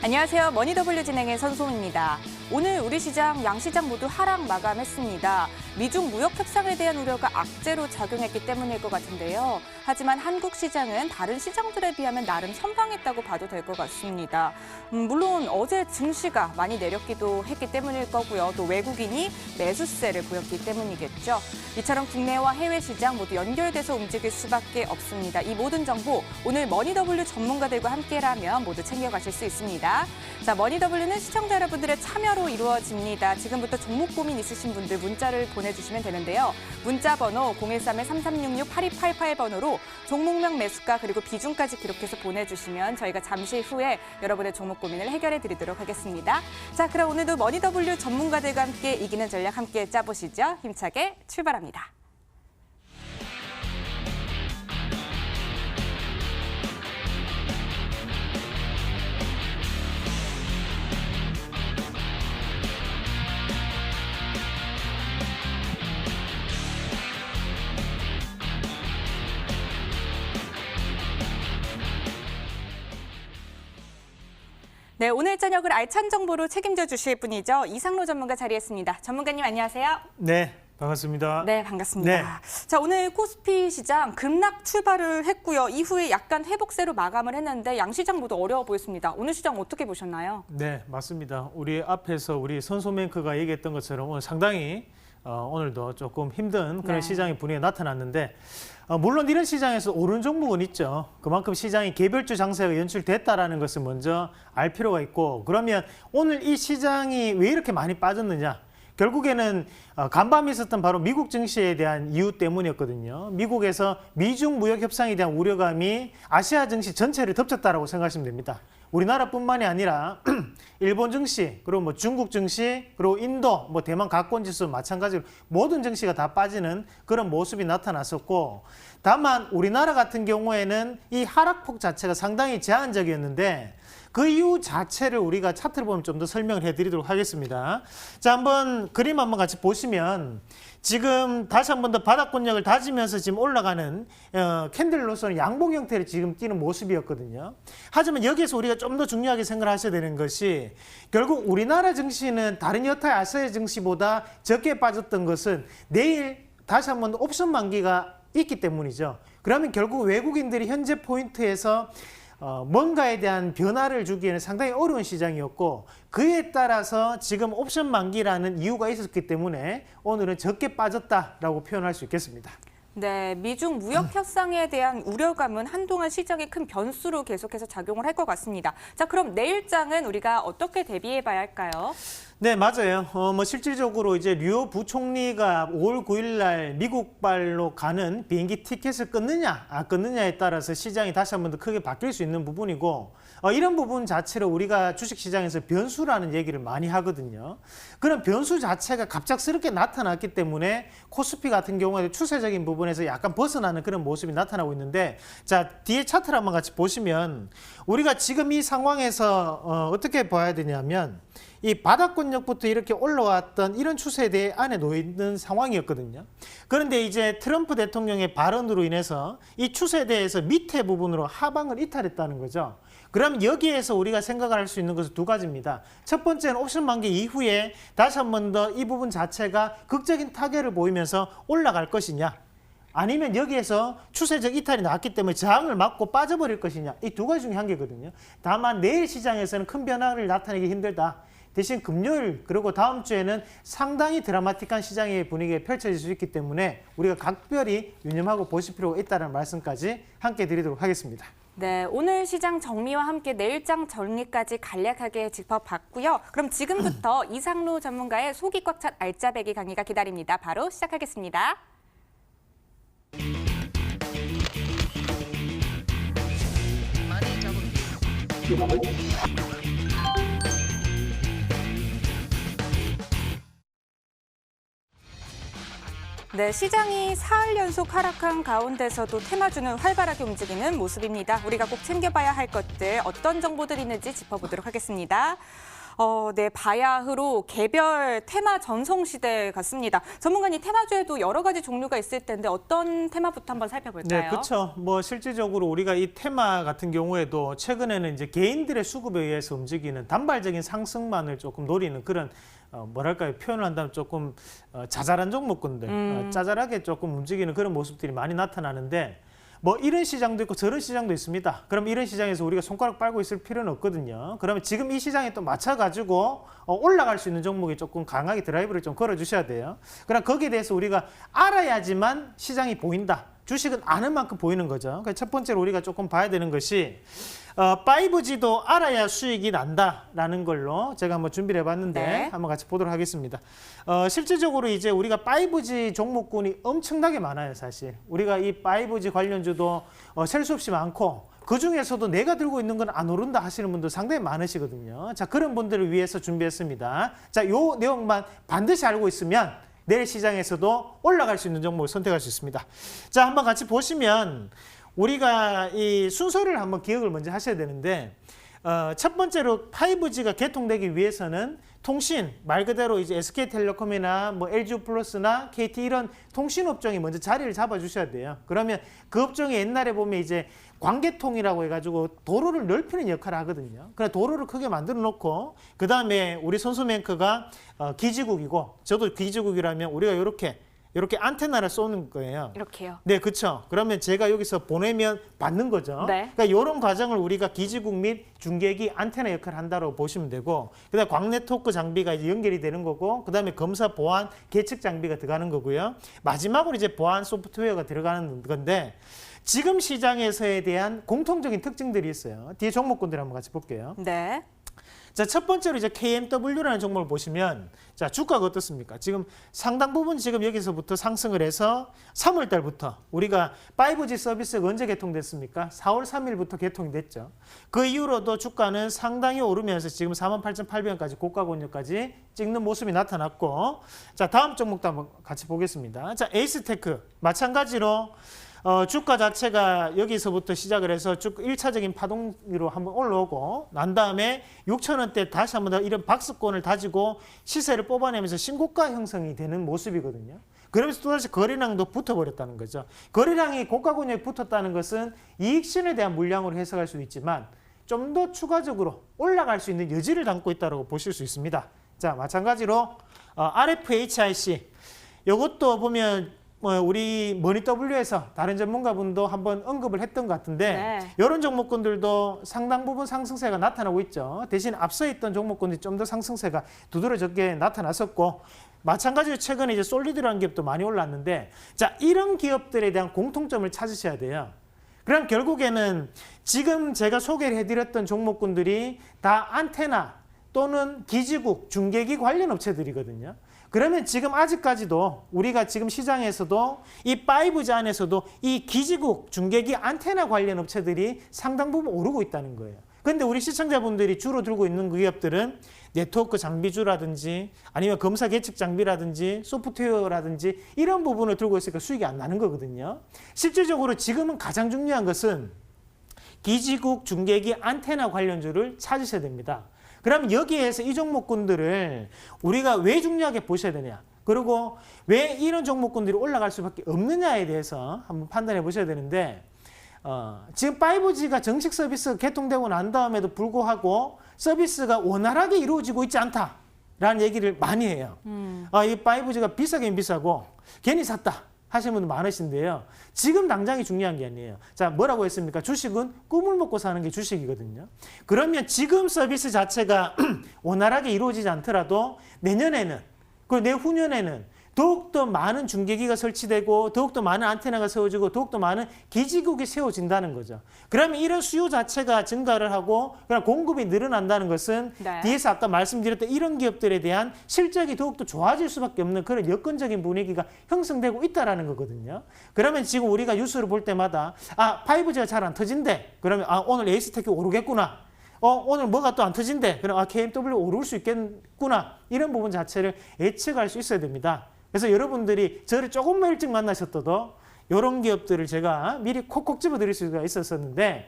안녕하세요. 머니더블유 진행의 선소입니다. 오늘 우리 시장, 양시장 모두 하락 마감했습니다. 미중 무역 협상에 대한 우려가 악재로 작용했기 때문일 것 같은데요. 하지만 한국 시장은 다른 시장들에 비하면 나름 선방했다고 봐도 될 것 같습니다. 물론 어제 증시가 많이 내렸기도 했기 때문일 거고요. 또 외국인이 매수세를 보였기 때문이겠죠. 이처럼 국내와 해외 시장 모두 연결돼서 움직일 수밖에 없습니다. 이 모든 정보 오늘 머니더블유 전문가들과 함께라면 모두 챙겨가실 수 있습니다. 자, 머니더블유는 시청자 여러분들의 참여로 이루어집니다. 지금부터 종목 고민 있으신 분들 문자를 보내주시면 되는데요. 문자 번호 013-3366-8288번호로 종목명 매수가 그리고 비중까지 기록해서 보내주시면 저희가 잠시 후에 여러분의 종목 고민을 해결해 드리도록 하겠습니다. 자, 그럼 오늘도 머니더블유 전문가들과 함께 이기는 전략 함께 짜보시죠. 힘차게 출발합니다. 네, 오늘 저녁을 알찬 정보로 책임져 주실 분이죠. 이상로 전문가 자리했습니다. 전문가님 안녕하세요. 네, 반갑습니다. 네, 반갑습니다. 네. 자, 오늘 코스피 시장 급락 출발을 했고요. 이후에 약간 회복세로 마감을 했는데 양시장 모두 어려워 보였습니다. 오늘 시장 어떻게 보셨나요? 네, 맞습니다. 우리 앞에서 우리 선소맹크가 얘기했던 것처럼 오늘 상당히 오늘도 조금 힘든 그런 네. 시장의 분위기가 나타났는데 물론 이런 시장에서 오른 종목은 있죠. 그만큼 시장이 개별주 장세가 연출됐다라는 것을 먼저 알 필요가 있고, 그러면 오늘 이 시장이 왜 이렇게 많이 빠졌느냐? 결국에는 간밤에 있었던 바로 미국 증시에 대한 이유 때문이었거든요. 미국에서 미중 무역 협상에 대한 우려감이 아시아 증시 전체를 덮쳤다라고 생각하시면 됩니다. 우리나라뿐만이 아니라 일본 증시, 그리고 뭐 중국 증시, 그리고 인도, 뭐 대만 가권 지수 마찬가지로 모든 증시가 다 빠지는 그런 모습이 나타났었고, 다만 우리나라 같은 경우에는 이 하락폭 자체가 상당히 제한적이었는데 그 이유 자체를 우리가 차트를 보면 좀 더 설명을 해드리도록 하겠습니다. 자, 한번 그림 한번 같이 보시면 지금 다시 한번 더 바닥권역을 다지면서 지금 올라가는 캔들로서는 양봉 형태를 지금 띄는 모습이었거든요. 하지만 여기에서 우리가 좀 더 중요하게 생각하셔야 되는 것이 결국 우리나라 증시는 다른 여타 아시아 증시보다 적게 빠졌던 것은 내일 다시 한번 옵션 만기가 있기 때문이죠. 그러면 결국 외국인들이 현재 포인트에서 뭔가에 대한 변화를 주기에는 상당히 어려운 시장이었고, 그에 따라서 지금 옵션 만기라는 이유가 있었기 때문에 오늘은 적게 빠졌다라고 표현할 수 있겠습니다. 네, 미중 무역 협상에 대한 우려감은 한동안 시장의 큰 변수로 계속해서 작용을 할 것 같습니다. 자, 그럼 내일장은 우리가 어떻게 대비해 봐야 할까요? 네, 맞아요. 실질적으로 이제 류호 부총리가 5월 9일 날 미국발로 가는 비행기 티켓을 끊느냐, 안 끊느냐에 따라서 시장이 다시 한번 더 크게 바뀔 수 있는 부분이고, 이런 부분 자체를 우리가 주식시장에서 변수라는 얘기를 많이 하거든요. 그런 변수 자체가 갑작스럽게 나타났기 때문에 코스피 같은 경우에 추세적인 부분에서 약간 벗어나는 그런 모습이 나타나고 있는데, 자, 뒤에 차트를 한번 같이 보시면 우리가 지금 이 상황에서 어떻게 봐야 되냐면 이 바닥권역부터 이렇게 올라왔던 이런 추세대 안에 놓이는 상황이었거든요. 그런데 이제 트럼프 대통령의 발언으로 인해서 이 추세대에서 밑에 부분으로 하방을 이탈했다는 거죠. 그럼 여기에서 우리가 생각할 수 있는 것은 두 가지입니다. 첫 번째는 옵션 만기 이후에 다시 한 번 더 이 부분 자체가 극적인 타결을 보이면서 올라갈 것이냐, 아니면 여기에서 추세적 이탈이 나왔기 때문에 저항을 맞고 빠져버릴 것이냐, 이 두 가지 중에 한 개거든요. 다만 내일 시장에서는 큰 변화를 나타내기 힘들다. 대신 금요일 그리고 다음 주에는 상당히 드라마틱한 시장의 분위기가 펼쳐질 수 있기 때문에 우리가 각별히 유념하고 보실 필요가 있다는 말씀까지 함께 드리도록 하겠습니다. 네, 오늘 시장 정리와 함께 내일장 정리까지 간략하게 짚어봤고요. 그럼 지금부터 이상로 전문가의 속이 꽉 찬 알짜배기 강의가 기다립니다. 바로 시작하겠습니다. 네, 시장이 사흘 연속 하락한 가운데서도 테마주는 활발하게 움직이는 모습입니다. 우리가 꼭 챙겨봐야 할 것들, 어떤 정보들이 있는지 짚어보도록 하겠습니다. 네, 바야흐로 개별 테마 전성시대 같습니다. 전문가님, 테마주에도 여러 가지 종류가 있을 텐데 어떤 테마부터 한번 살펴볼까요? 네, 그렇죠. 뭐 실질적으로 우리가 이 테마 같은 경우에도 최근에는 이제 개인들의 수급에 의해서 움직이는 단발적인 상승만을 조금 노리는 그런 뭐랄까요, 표현을 한다면 조금 자잘한 종목군들, 짜잘하게 조금 움직이는 그런 모습들이 많이 나타나는데, 뭐 이런 시장도 있고 저런 시장도 있습니다. 그럼 이런 시장에서 우리가 손가락 빨고 있을 필요는 없거든요. 그러면 지금 이 시장에 또 맞춰가지고 올라갈 수 있는 종목이 조금 강하게 드라이브를 좀 걸어주셔야 돼요. 그럼 거기에 대해서 우리가 알아야지만 시장이 보인다. 주식은 아는 만큼 보이는 거죠. 그래서 첫 번째로 우리가 조금 봐야 되는 것이 5G도 알아야 수익이 난다라는 걸로 제가 한번 준비를 해봤는데 네. 한번 같이 보도록 하겠습니다. 실질적으로 이제 우리가 5G 종목군이 엄청나게 많아요, 사실. 우리가 이 5G 관련주도 셀 수 없이 많고 그 중에서도 내가 들고 있는 건 안 오른다 하시는 분들 상당히 많으시거든요. 자, 그런 분들을 위해서 준비했습니다. 자, 요 내용만 반드시 알고 있으면 내일 시장에서도 올라갈 수 있는 종목을 선택할 수 있습니다. 자, 한번 같이 보시면 우리가 이 순서를 한번 기억을 먼저 하셔야 되는데 첫 번째로 5G가 개통되기 위해서는 통신, 말 그대로 이제 SK텔레콤이나 뭐 LG플러스나 KT 이런 통신 업종이 먼저 자리를 잡아 주셔야 돼요. 그러면 그 업종이 옛날에 보면 이제 광개통이라고 해가지고 도로를 넓히는 역할을 하거든요. 그래 도로를 크게 만들어 놓고 그 다음에 우리 손수맹크가 기지국이고 저도 기지국이라면 우리가 이렇게 안테나를 쏘는 거예요. 이렇게요. 네, 그렇죠. 그러면 제가 여기서 보내면 받는 거죠. 네. 그러니까 이런 과정을 우리가 기지국 및 중계기 안테나 역할을 한다고 보시면 되고, 그다음 광네트워크 장비가 이제 연결이 되는 거고, 그다음에 검사 보안 계측 장비가 들어가는 거고요. 마지막으로 이제 보안 소프트웨어가 들어가는 건데, 지금 시장에서에 대한 공통적인 특징들이 있어요. 뒤에 종목군들 한번 같이 볼게요. 네. 자, 첫 번째로 이제 KMW라는 종목을 보시면 자, 주가가 어떻습니까? 지금 상당 부분 지금 여기서부터 상승을 해서 3월 달부터 우리가 5G 서비스가 언제 개통됐습니까? 4월 3일부터 개통이 됐죠. 그 이후로도 주가는 상당히 오르면서 지금 48,800원까지 고가 권역까지 찍는 모습이 나타났고, 자, 다음 종목도 한번 같이 보겠습니다. 자, 에이스테크 마찬가지로 주가 자체가 여기서부터 시작을 해서 쭉 1차적인 파동으로 한번 올라오고 난 다음에 6,000원대 다시 한번 더 이런 박스권을 다지고 시세를 뽑아내면서 신고가 형성이 되는 모습이거든요. 그러면서 또다시 거래량도 붙어버렸다는 거죠. 거래량이 고가 권역에 붙었다는 것은 이익신에 대한 물량으로 해석할 수 있지만 좀 더 추가적으로 올라갈 수 있는 여지를 담고 있다고 보실 수 있습니다. 자, 마찬가지로 RFHIC 이것도 보면 우리 머니W에서 다른 전문가분도 한번 언급을 했던 것 같은데 네. 이런 종목군들도 상당 부분 상승세가 나타나고 있죠. 대신 앞서 있던 종목군들이 좀 더 상승세가 두드러졌게 나타났었고, 마찬가지로 최근에 이제 솔리드라는 기업도 많이 올랐는데, 자, 이런 기업들에 대한 공통점을 찾으셔야 돼요. 그럼 결국에는 지금 제가 소개를 해드렸던 종목군들이 다 안테나 또는 기지국, 중계기 관련 업체들이거든요. 그러면 지금 아직까지도 우리가 지금 시장에서도 이 5G 안에서도 이 기지국, 중계기, 안테나 관련 업체들이 상당 부분 오르고 있다는 거예요. 그런데 우리 시청자분들이 주로 들고 있는 그 기업들은 네트워크 장비주라든지 아니면 검사 계측 장비라든지 소프트웨어라든지 이런 부분을 들고 있으니까 수익이 안 나는 거거든요. 실질적으로 지금은 가장 중요한 것은 기지국, 중계기, 안테나 관련주를 찾으셔야 됩니다. 그럼 여기에서 이 종목군들을 우리가 왜 중요하게 보셔야 되냐, 그리고 왜 이런 종목군들이 올라갈 수밖에 없느냐에 대해서 한번 판단해 보셔야 되는데, 지금 5G가 정식 서비스가 개통되고 난 다음에도 불구하고 서비스가 원활하게 이루어지고 있지 않다라는 얘기를 많이 해요. 이 5G가 비싸긴 비싸고 괜히 샀다 하시는 분들 많으신데요. 지금 당장이 중요한 게 아니에요. 자, 뭐라고 했습니까? 주식은 꿈을 먹고 사는 게 주식이거든요. 그러면 지금 서비스 자체가 원활하게 이루어지지 않더라도 내년에는, 그리고 내후년에는 더욱더 많은 중계기가 설치되고 더욱더 많은 안테나가 세워지고 더욱더 많은 기지국이 세워진다는 거죠. 그러면 이런 수요 자체가 증가를 하고 그럼 공급이 늘어난다는 것은 네. 뒤에서 아까 말씀드렸던 이런 기업들에 대한 실적이 더욱더 좋아질 수밖에 없는 그런 여건적인 분위기가 형성되고 있다는 거거든요. 그러면 지금 우리가 뉴스를 볼 때마다 5G가 잘 안 터진대. 그러면 오늘 에이스테크 오르겠구나. 오늘 뭐가 또 안 터진대. 그럼 KMW 오를 수 있겠구나. 이런 부분 자체를 예측할 수 있어야 됩니다. 그래서 여러분들이 저를 조금만 일찍 만나셨어도 이런 기업들을 제가 미리 콕콕 집어드릴 수가 있었는데,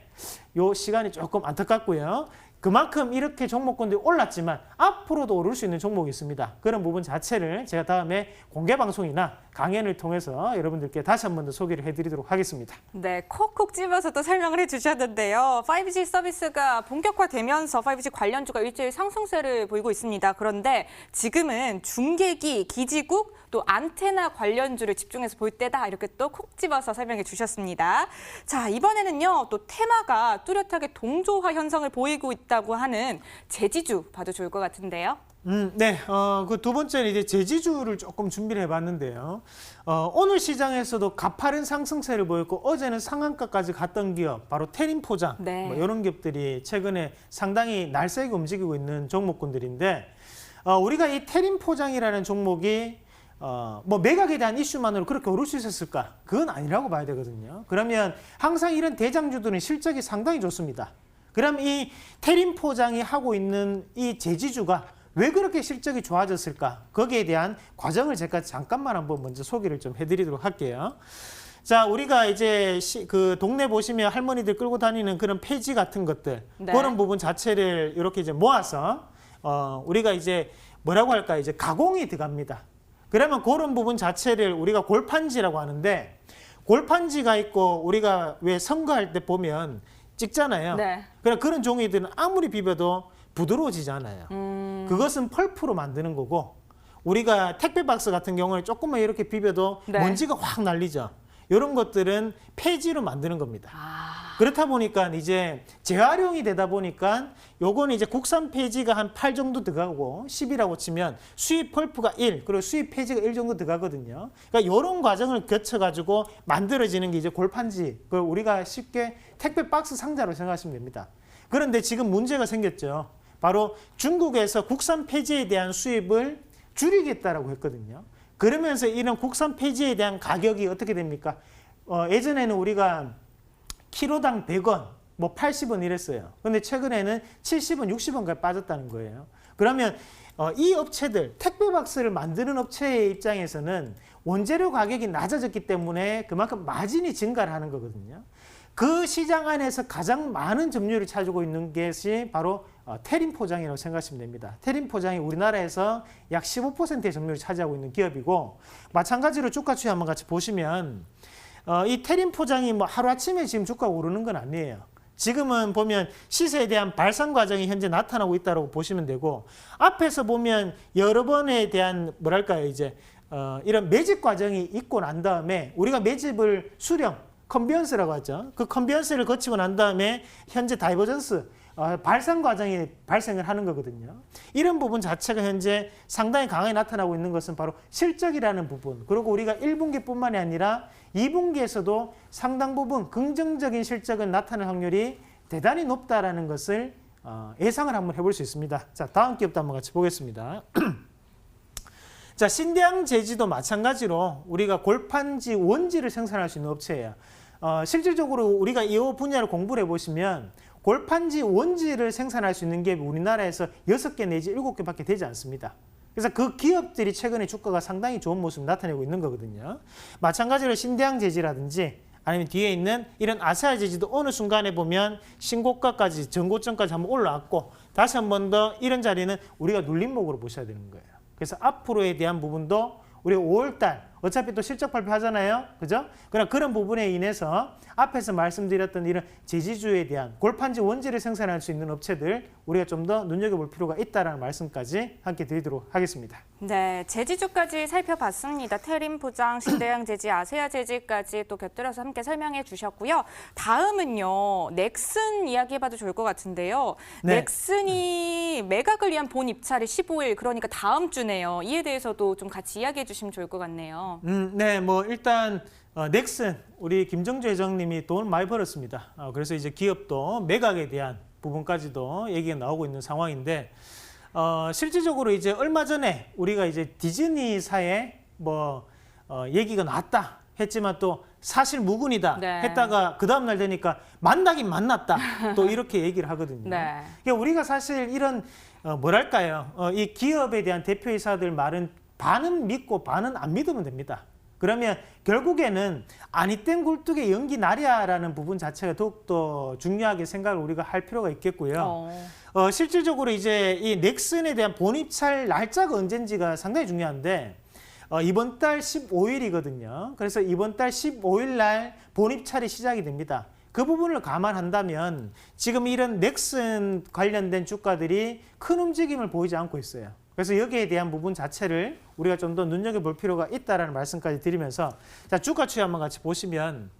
요 시간이 조금 안타깝고요. 그만큼 이렇게 종목군들이 올랐지만 앞으로도 오를 수 있는 종목이 있습니다. 그런 부분 자체를 제가 다음에 공개 방송이나 강연을 통해서 여러분들께 다시 한 번 더 소개를 해드리도록 하겠습니다. 네, 콕콕 집어서 또 설명을 해주셨는데요. 5G 서비스가 본격화되면서 5G 관련주가 일제히 상승세를 보이고 있습니다. 그런데 지금은 중계기, 기지국, 또 안테나 관련주를 집중해서 볼 때다. 이렇게 또 콕 집어서 설명해 주셨습니다. 자, 이번에는요. 또 테마가 뚜렷하게 동조화 현상을 보이고 있다고 하는 제지주 봐도 좋을 것 같은데요. 네. 그 두 번째는 이제 제지주를 조금 준비를 해봤는데요. 오늘 시장에서도 가파른 상승세를 보였고 어제는 상한가까지 갔던 기업, 바로 태림포장, 네. 뭐 이런 기업들이 최근에 상당히 날쌔게 움직이고 있는 종목군들인데 우리가 이 태림포장이라는 종목이 뭐 매각에 대한 이슈만으로 그렇게 오를 수 있었을까? 그건 아니라고 봐야 되거든요. 그러면 항상 이런 대장주들은 실적이 상당히 좋습니다. 그럼 이 태림포장이 하고 있는 이 제지주가 왜 그렇게 실적이 좋아졌을까? 거기에 대한 과정을 제가 잠깐만 한번 먼저 소개를 좀 해드리도록 할게요. 자, 우리가 이제 그 동네 보시면 할머니들 끌고 다니는 그런 폐지 같은 것들, 네. 그런 부분 자체를 이렇게 이제 모아서 우리가 이제 뭐라고 할까? 이제 가공이 들어갑니다. 그러면 그런 부분 자체를 우리가 골판지라고 하는데, 골판지가 있고 우리가 왜 선거할 때 보면 찍잖아요. 네. 그런 종이들은 아무리 비벼도 부드러워지지 않아요. 그것은 펄프로 만드는 거고, 우리가 택배 박스 같은 경우는 조금만 이렇게 비벼도 네. 먼지가 확 날리죠. 이런 것들은 폐지로 만드는 겁니다. 그렇다 보니까 이제 재활용이 되다 보니까 요거는 이제 국산 폐지가 한 8 정도 들어가고 10이라고 치면 수입 펄프가 1, 그리고 수입 폐지가 1 정도 들어가거든요. 그러니까 이런 과정을 거쳐가지고 만들어지는 게 이제 골판지, 그걸 우리가 쉽게 택배 박스 상자로 생각하시면 됩니다. 그런데 지금 문제가 생겼죠. 바로 중국에서 국산 폐지에 대한 수입을 줄이겠다라고 했거든요. 그러면서 이런 국산 폐지에 대한 가격이 어떻게 됩니까? 예전에는 우리가 키로당 100원, 뭐 80원 이랬어요. 근데 최근에는 70원, 60원까지 빠졌다는 거예요. 그러면 이 업체들, 택배 박스를 만드는 업체의 입장에서는 원재료 가격이 낮아졌기 때문에 그만큼 마진이 증가를 하는 거거든요. 그 시장 안에서 가장 많은 점유율을 차지하고 있는 것이 바로 태림포장이라고 생각하시면 됩니다. 태림포장이 우리나라에서 약 15%의 점유율을 차지하고 있는 기업이고, 마찬가지로 주가 추이 한번 같이 보시면 이 태림포장이 뭐 하루아침에 지금 주가가 오르는 건 아니에요. 지금은 보면 시세에 대한 발산 과정이 현재 나타나고 있다고 보시면 되고, 앞에서 보면 여러 번에 대한 뭐랄까요, 이제 이런 매집 과정이 있고 난 다음에 우리가 매집을 수령, 컨비언스라고 하죠. 그 컨비언스를 거치고 난 다음에 현재 다이버전스, 발산 과정이 발생을 하는 거거든요. 이런 부분 자체가 현재 상당히 강하게 나타나고 있는 것은 바로 실적이라는 부분, 그리고 우리가 1분기뿐만이 아니라 2분기에서도 상당 부분 긍정적인 실적을 나타낼 확률이 대단히 높다라는 것을 예상을 한번 해볼 수 있습니다. 자, 다음 기업도 한번 같이 보겠습니다. 자, 신대양 제지도 마찬가지로 우리가 골판지 원지를 생산할 수 있는 업체예요. 실질적으로 우리가 이 분야를 공부를 해보시면 골판지 원지를 생산할 수 있는 기업이 우리나라에서 6개 내지 7개밖에 되지 않습니다. 그래서 그 기업들이 최근에 주가가 상당히 좋은 모습을 나타내고 있는 거거든요. 마찬가지로 신대양 제지라든지 아니면 뒤에 있는 이런 아세아 제지도 어느 순간에 보면 신고가까지, 전고점까지 한번 올라왔고, 다시 한 번 더 이런 자리는 우리가 눌림목으로 보셔야 되는 거예요. 그래서 앞으로에 대한 부분도 우리 5월달 어차피 또 실적 발표하잖아요. 그죠? 그런 부분에 인해서 앞에서 말씀드렸던 이런 제지주에 대한 골판지 원지를 생산할 수 있는 업체들 우리가 좀 더 눈여겨볼 필요가 있다는 말씀까지 함께 드리도록 하겠습니다. 네, 제지주까지 살펴봤습니다. 태림포장, 신대양 제지, 아세아 제지까지 또 곁들여서 함께 설명해 주셨고요. 다음은요, 넥슨 이야기해봐도 좋을 것 같은데요. 네. 넥슨이 매각을 위한 본 입찰이 15일, 그러니까 다음 주네요. 이에 대해서도 좀 같이 이야기해 주시면 좋을 것 같네요. 네, 뭐 일단 넥슨 우리 김정주 회장님이 돈을 많이 벌었습니다. 그래서 이제 기업도 매각에 대한 부분까지도 얘기가 나오고 있는 상황인데, 실질적으로 이제 얼마 전에 우리가 이제 디즈니사에 뭐 얘기가 나왔다 했지만 또 사실 무근이다 네. 했다가 그 다음 날 되니까 만나긴 만났다 또 이렇게 얘기를 하거든요. 네. 그러니까 우리가 사실 이런 뭐랄까요, 이 기업에 대한 대표이사들 말은 반은 믿고 반은 안 믿으면 됩니다. 그러면 결국에는 아니땐 굴뚝에 연기 나랴라는 부분 자체가 더욱더 중요하게 생각을 우리가 할 필요가 있겠고요. 실질적으로 이제 이 넥슨에 대한 본입찰 날짜가 언젠지가 상당히 중요한데 이번 달 15일이거든요. 그래서 이번 달 15일 날 본입찰이 시작이 됩니다. 그 부분을 감안한다면 지금 이런 넥슨 관련된 주가들이 큰 움직임을 보이지 않고 있어요. 그래서 여기에 대한 부분 자체를 우리가 좀 더 눈여겨볼 필요가 있다는 말씀까지 드리면서 자, 주가 추이 한번 같이 보시면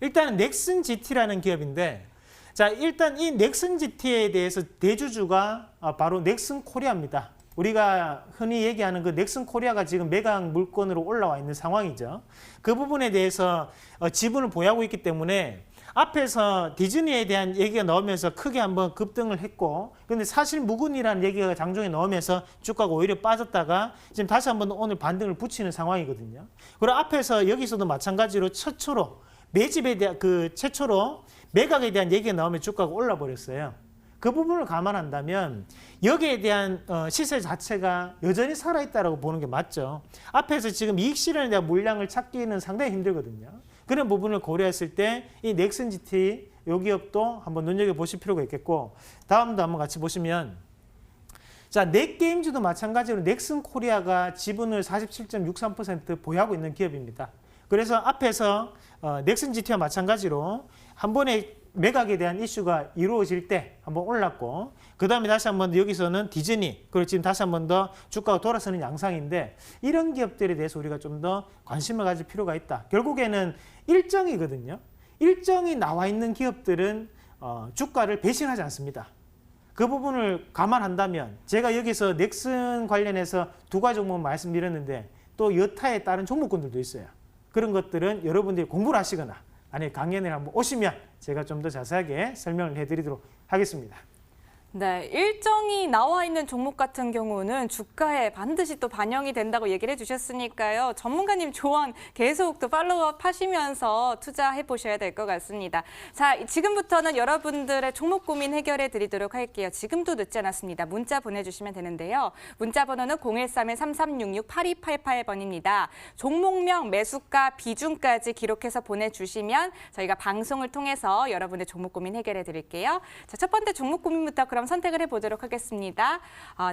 일단은 넥슨 GT라는 기업인데 자, 일단 이 넥슨 GT에 대해서 대주주가 바로 넥슨 코리아입니다. 우리가 흔히 얘기하는 그 넥슨 코리아가 지금 매각 물건으로 올라와 있는 상황이죠. 그 부분에 대해서 지분을 보유하고 있기 때문에 앞에서 디즈니에 대한 얘기가 나오면서 크게 한번 급등을 했고 근데 사실 무근이라는 얘기가 장중에 나오면서 주가가 오히려 빠졌다가 지금 다시 한번 오늘 반등을 붙이는 상황이거든요. 그리고 앞에서 여기서도 마찬가지로 최초로 매집에 대한 최초로 매각에 대한 얘기가 나오면 주가가 올라 버렸어요. 그 부분을 감안한다면 여기에 대한 시세 자체가 여전히 살아있다고 보는 게 맞죠. 앞에서 지금 이익 실현에 대한 물량을 찾기는 상당히 힘들거든요. 그런 부분을 고려했을 때 이 넥슨 GT 이 기업도 한번 눈여겨보실 필요가 있겠고 다음도 한번 같이 보시면 자, 넷게임즈도 마찬가지로 넥슨 코리아가 지분을 47.63% 보유하고 있는 기업입니다. 그래서 앞에서 넥슨 GT와 마찬가지로 한 번에 매각에 대한 이슈가 이루어질 때 한번 올랐고 그 다음에 다시 한번 여기서는 디즈니 그리고 지금 다시 한번 더 주가가 돌아서는 양상인데 이런 기업들에 대해서 우리가 좀 더 관심을 가질 필요가 있다. 결국에는 일정이거든요. 일정이 나와 있는 기업들은 주가를 배신하지 않습니다. 그 부분을 감안한다면 제가 여기서 넥슨 관련해서 두 가지 종목 말씀드렸는데 또 여타의 다른 종목군들도 있어요. 그런 것들은 여러분들이 공부를 하시거나 아니 강연에 한번 오시면 제가 좀 더 자세하게 설명을 해드리도록 하겠습니다. 네, 일정이 나와 있는 종목 같은 경우는 주가에 반드시 또 반영이 된다고 얘기를 해주셨으니까요. 전문가님 조언 계속 또 팔로우업 하시면서 투자해 보셔야 될 것 같습니다. 자, 지금부터는 여러분들의 종목 고민 해결해 드리도록 할게요. 지금도 늦지 않았습니다. 문자 보내주시면 되는데요. 문자 번호는 013-3366-8288번입니다. 종목명, 매수가, 비중까지 기록해서 보내주시면 저희가 방송을 통해서 여러분의 종목 고민 해결해 드릴게요. 자, 첫 번째 종목 고민부터 그럼 선택을 해보도록 하겠습니다.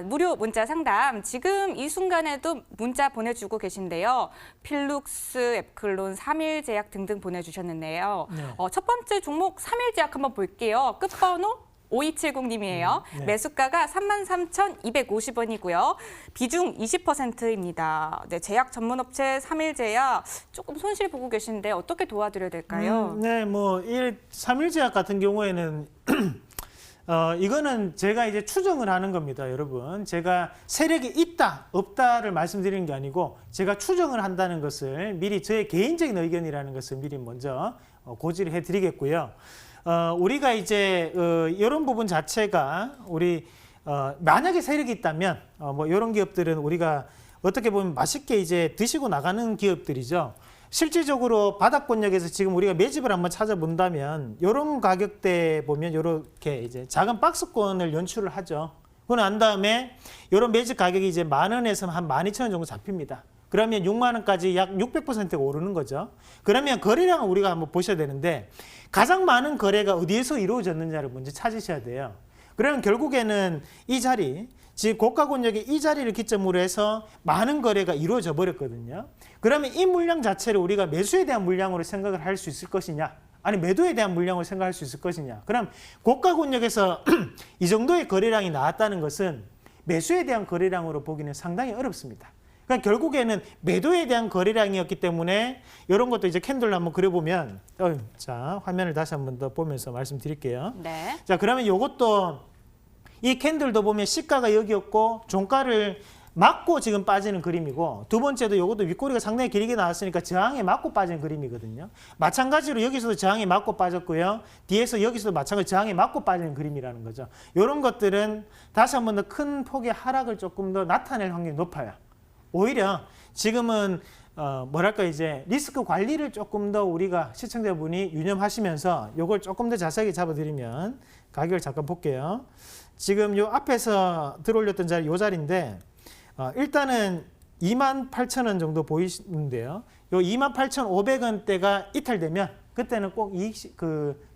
무료 문자 상담 지금 이 순간에도 문자 보내주고 계신데요. 필룩스, 앱클론, 3일제약 등등 보내주셨는데요. 네. 첫 번째 종목 3일제약 한번 볼게요. 끝번호 5270님이에요. 네. 매수가가 33,250원이고요. 비중 20%입니다. 네, 제약 전문업체 3일제약 조금 손실 보고 계신데 어떻게 도와드려야 될까요? 네, 뭐 3일제약 같은 경우에는 이거는 제가 이제 추정을 하는 겁니다, 여러분. 제가 세력이 있다, 없다를 말씀드리는 게 아니고 제가 추정을 한다는 것을 미리 저의 개인적인 의견이라는 것을 미리 먼저 고지를 해드리겠고요. 우리가 이제 이런 부분 자체가 우리 만약에 세력이 있다면 뭐 이런 기업들은 우리가 어떻게 보면 맛있게 이제 드시고 나가는 기업들이죠. 실질적으로 바닥권역에서 지금 우리가 매집을 한번 찾아본다면 이런 가격대 보면 이렇게 이제 작은 박스권을 연출을 하죠. 그러고 난 다음에 이런 매집 가격이 이제 10,000원에서 한 12,000원 정도 잡힙니다. 그러면 6만 원까지 약 600%가 오르는 거죠. 그러면 거래량을 우리가 한번 보셔야 되는데 가장 많은 거래가 어디에서 이루어졌느냐를 먼저 찾으셔야 돼요. 그러면 결국에는 이 자리, 즉 고가권역의 이 자리를 기점으로 해서 많은 거래가 이루어져 버렸거든요. 그러면 이 물량 자체를 우리가 매수에 대한 물량으로 생각을 할 수 있을 것이냐, 아니 매도에 대한 물량으로 생각할 수 있을 것이냐. 그럼 고가권역에서 이 정도의 거래량이 나왔다는 것은 매수에 대한 거래량으로 보기는 상당히 어렵습니다. 그러니까 결국에는 매도에 대한 거래량이었기 때문에 이런 것도 이제 캔들로 한번 그려보면, 자 화면을 다시 한번 더 보면서 말씀드릴게요. 네. 자 그러면 이것도 이 캔들도 보면 시가가 여기였고 종가를 맞고 지금 빠지는 그림이고 두 번째도 이것도 윗꼬리가 상당히 길게 나왔으니까 저항에 맞고 빠지는 그림이거든요. 마찬가지로 여기서도 저항에 맞고 빠졌고요. 뒤에서 여기서도 마찬가지로 저항에 맞고 빠지는 그림이라는 거죠. 이런 것들은 다시 한번 더 큰 폭의 하락을 조금 더 나타낼 확률이 높아요. 오히려 지금은 뭐랄까 이제 리스크 관리를 조금 더 우리가 시청자분이 유념하시면서 이걸 조금 더 자세하게 잡아드리면 가격을 잠깐 볼게요. 지금 요 앞에서 들어올렸던 자리 요 자리인데 일단은 28,000원 정도 보이시는데요. 요 28,500원대가 이탈되면 그때는 꼭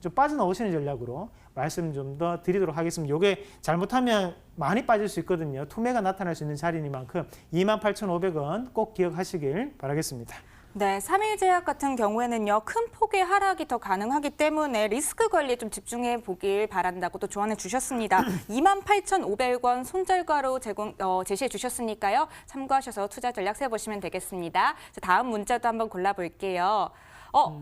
좀 빠져나오시는 전략으로 말씀 좀 더 드리도록 하겠습니다. 요게 잘못하면 많이 빠질 수 있거든요. 투매가 나타날 수 있는 자리니만큼 28,500원 꼭 기억하시길 바라겠습니다. 네, 3일 제약 같은 경우에는요, 큰 폭의 하락이 더 가능하기 때문에 리스크 관리에 좀 집중해 보길 바란다고 또 조언해 주셨습니다. 28,500원 손절가로 제시해 주셨으니까요. 참고하셔서 투자 전략 세워보시면 되겠습니다. 자, 다음 문자도 한번 골라볼게요.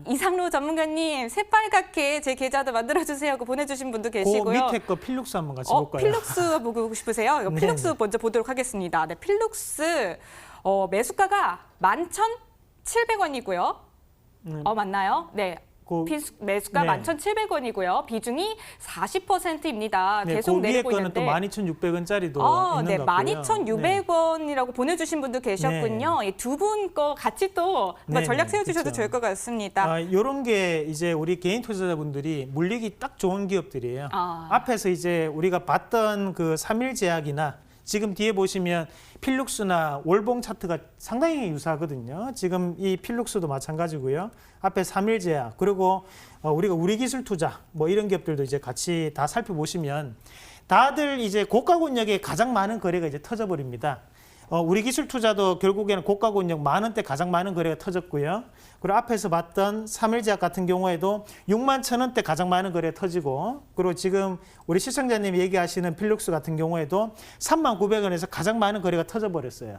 이상로 전문가님, 새빨갛게 제 계좌도 만들어주세요 하고 보내주신 분도 계시고요. 밑에 거 필룩스 한번 같이 볼까요? 필룩스 보고 싶으세요? 이거 네. 필룩스 먼저 보도록 하겠습니다. 네, 필룩스 매수가가 11,700원이고요. 맞나요? 네. 매수가 네. 11,700원이고요. 비중이 40%입니다. 네, 계속 그 위에 내리고 거는 있는데. 또 12,600원짜리도 있는 네, 것 같고요. 12,600원이라고 보내주신 분도 계셨군요. 두 분 거 같이 또 네, 전략 세워주셔도 그렇죠. 좋을 것 같습니다. 이런 게 이제 우리 개인 투자자분들이 물리기 딱 좋은 기업들이에요. 앞에서 이제 우리가 봤던 그 3일 제약이나 지금 뒤에 보시면 필룩스나 월봉 차트가 상당히 유사하거든요. 지금 이 필룩스도 마찬가지고요. 앞에 3일 제약 그리고 우리가 우리기술 투자 뭐 이런 기업들도 이제 같이 다 살펴보시면 다들 이제 고가 권역에 가장 많은 거래가 이제 터져버립니다. 우리기술 투자도 결국에는 고가 권역 10,000원대 가장 많은 거래가 터졌고요. 그리고 앞에서 봤던 3일 제약 같은 경우에도 61,000원대 가장 많은 거래가 터지고 그리고 지금 우리 시청자님이 얘기하시는 필룩스 같은 경우에도 39,900원에서 가장 많은 거래가 터져버렸어요.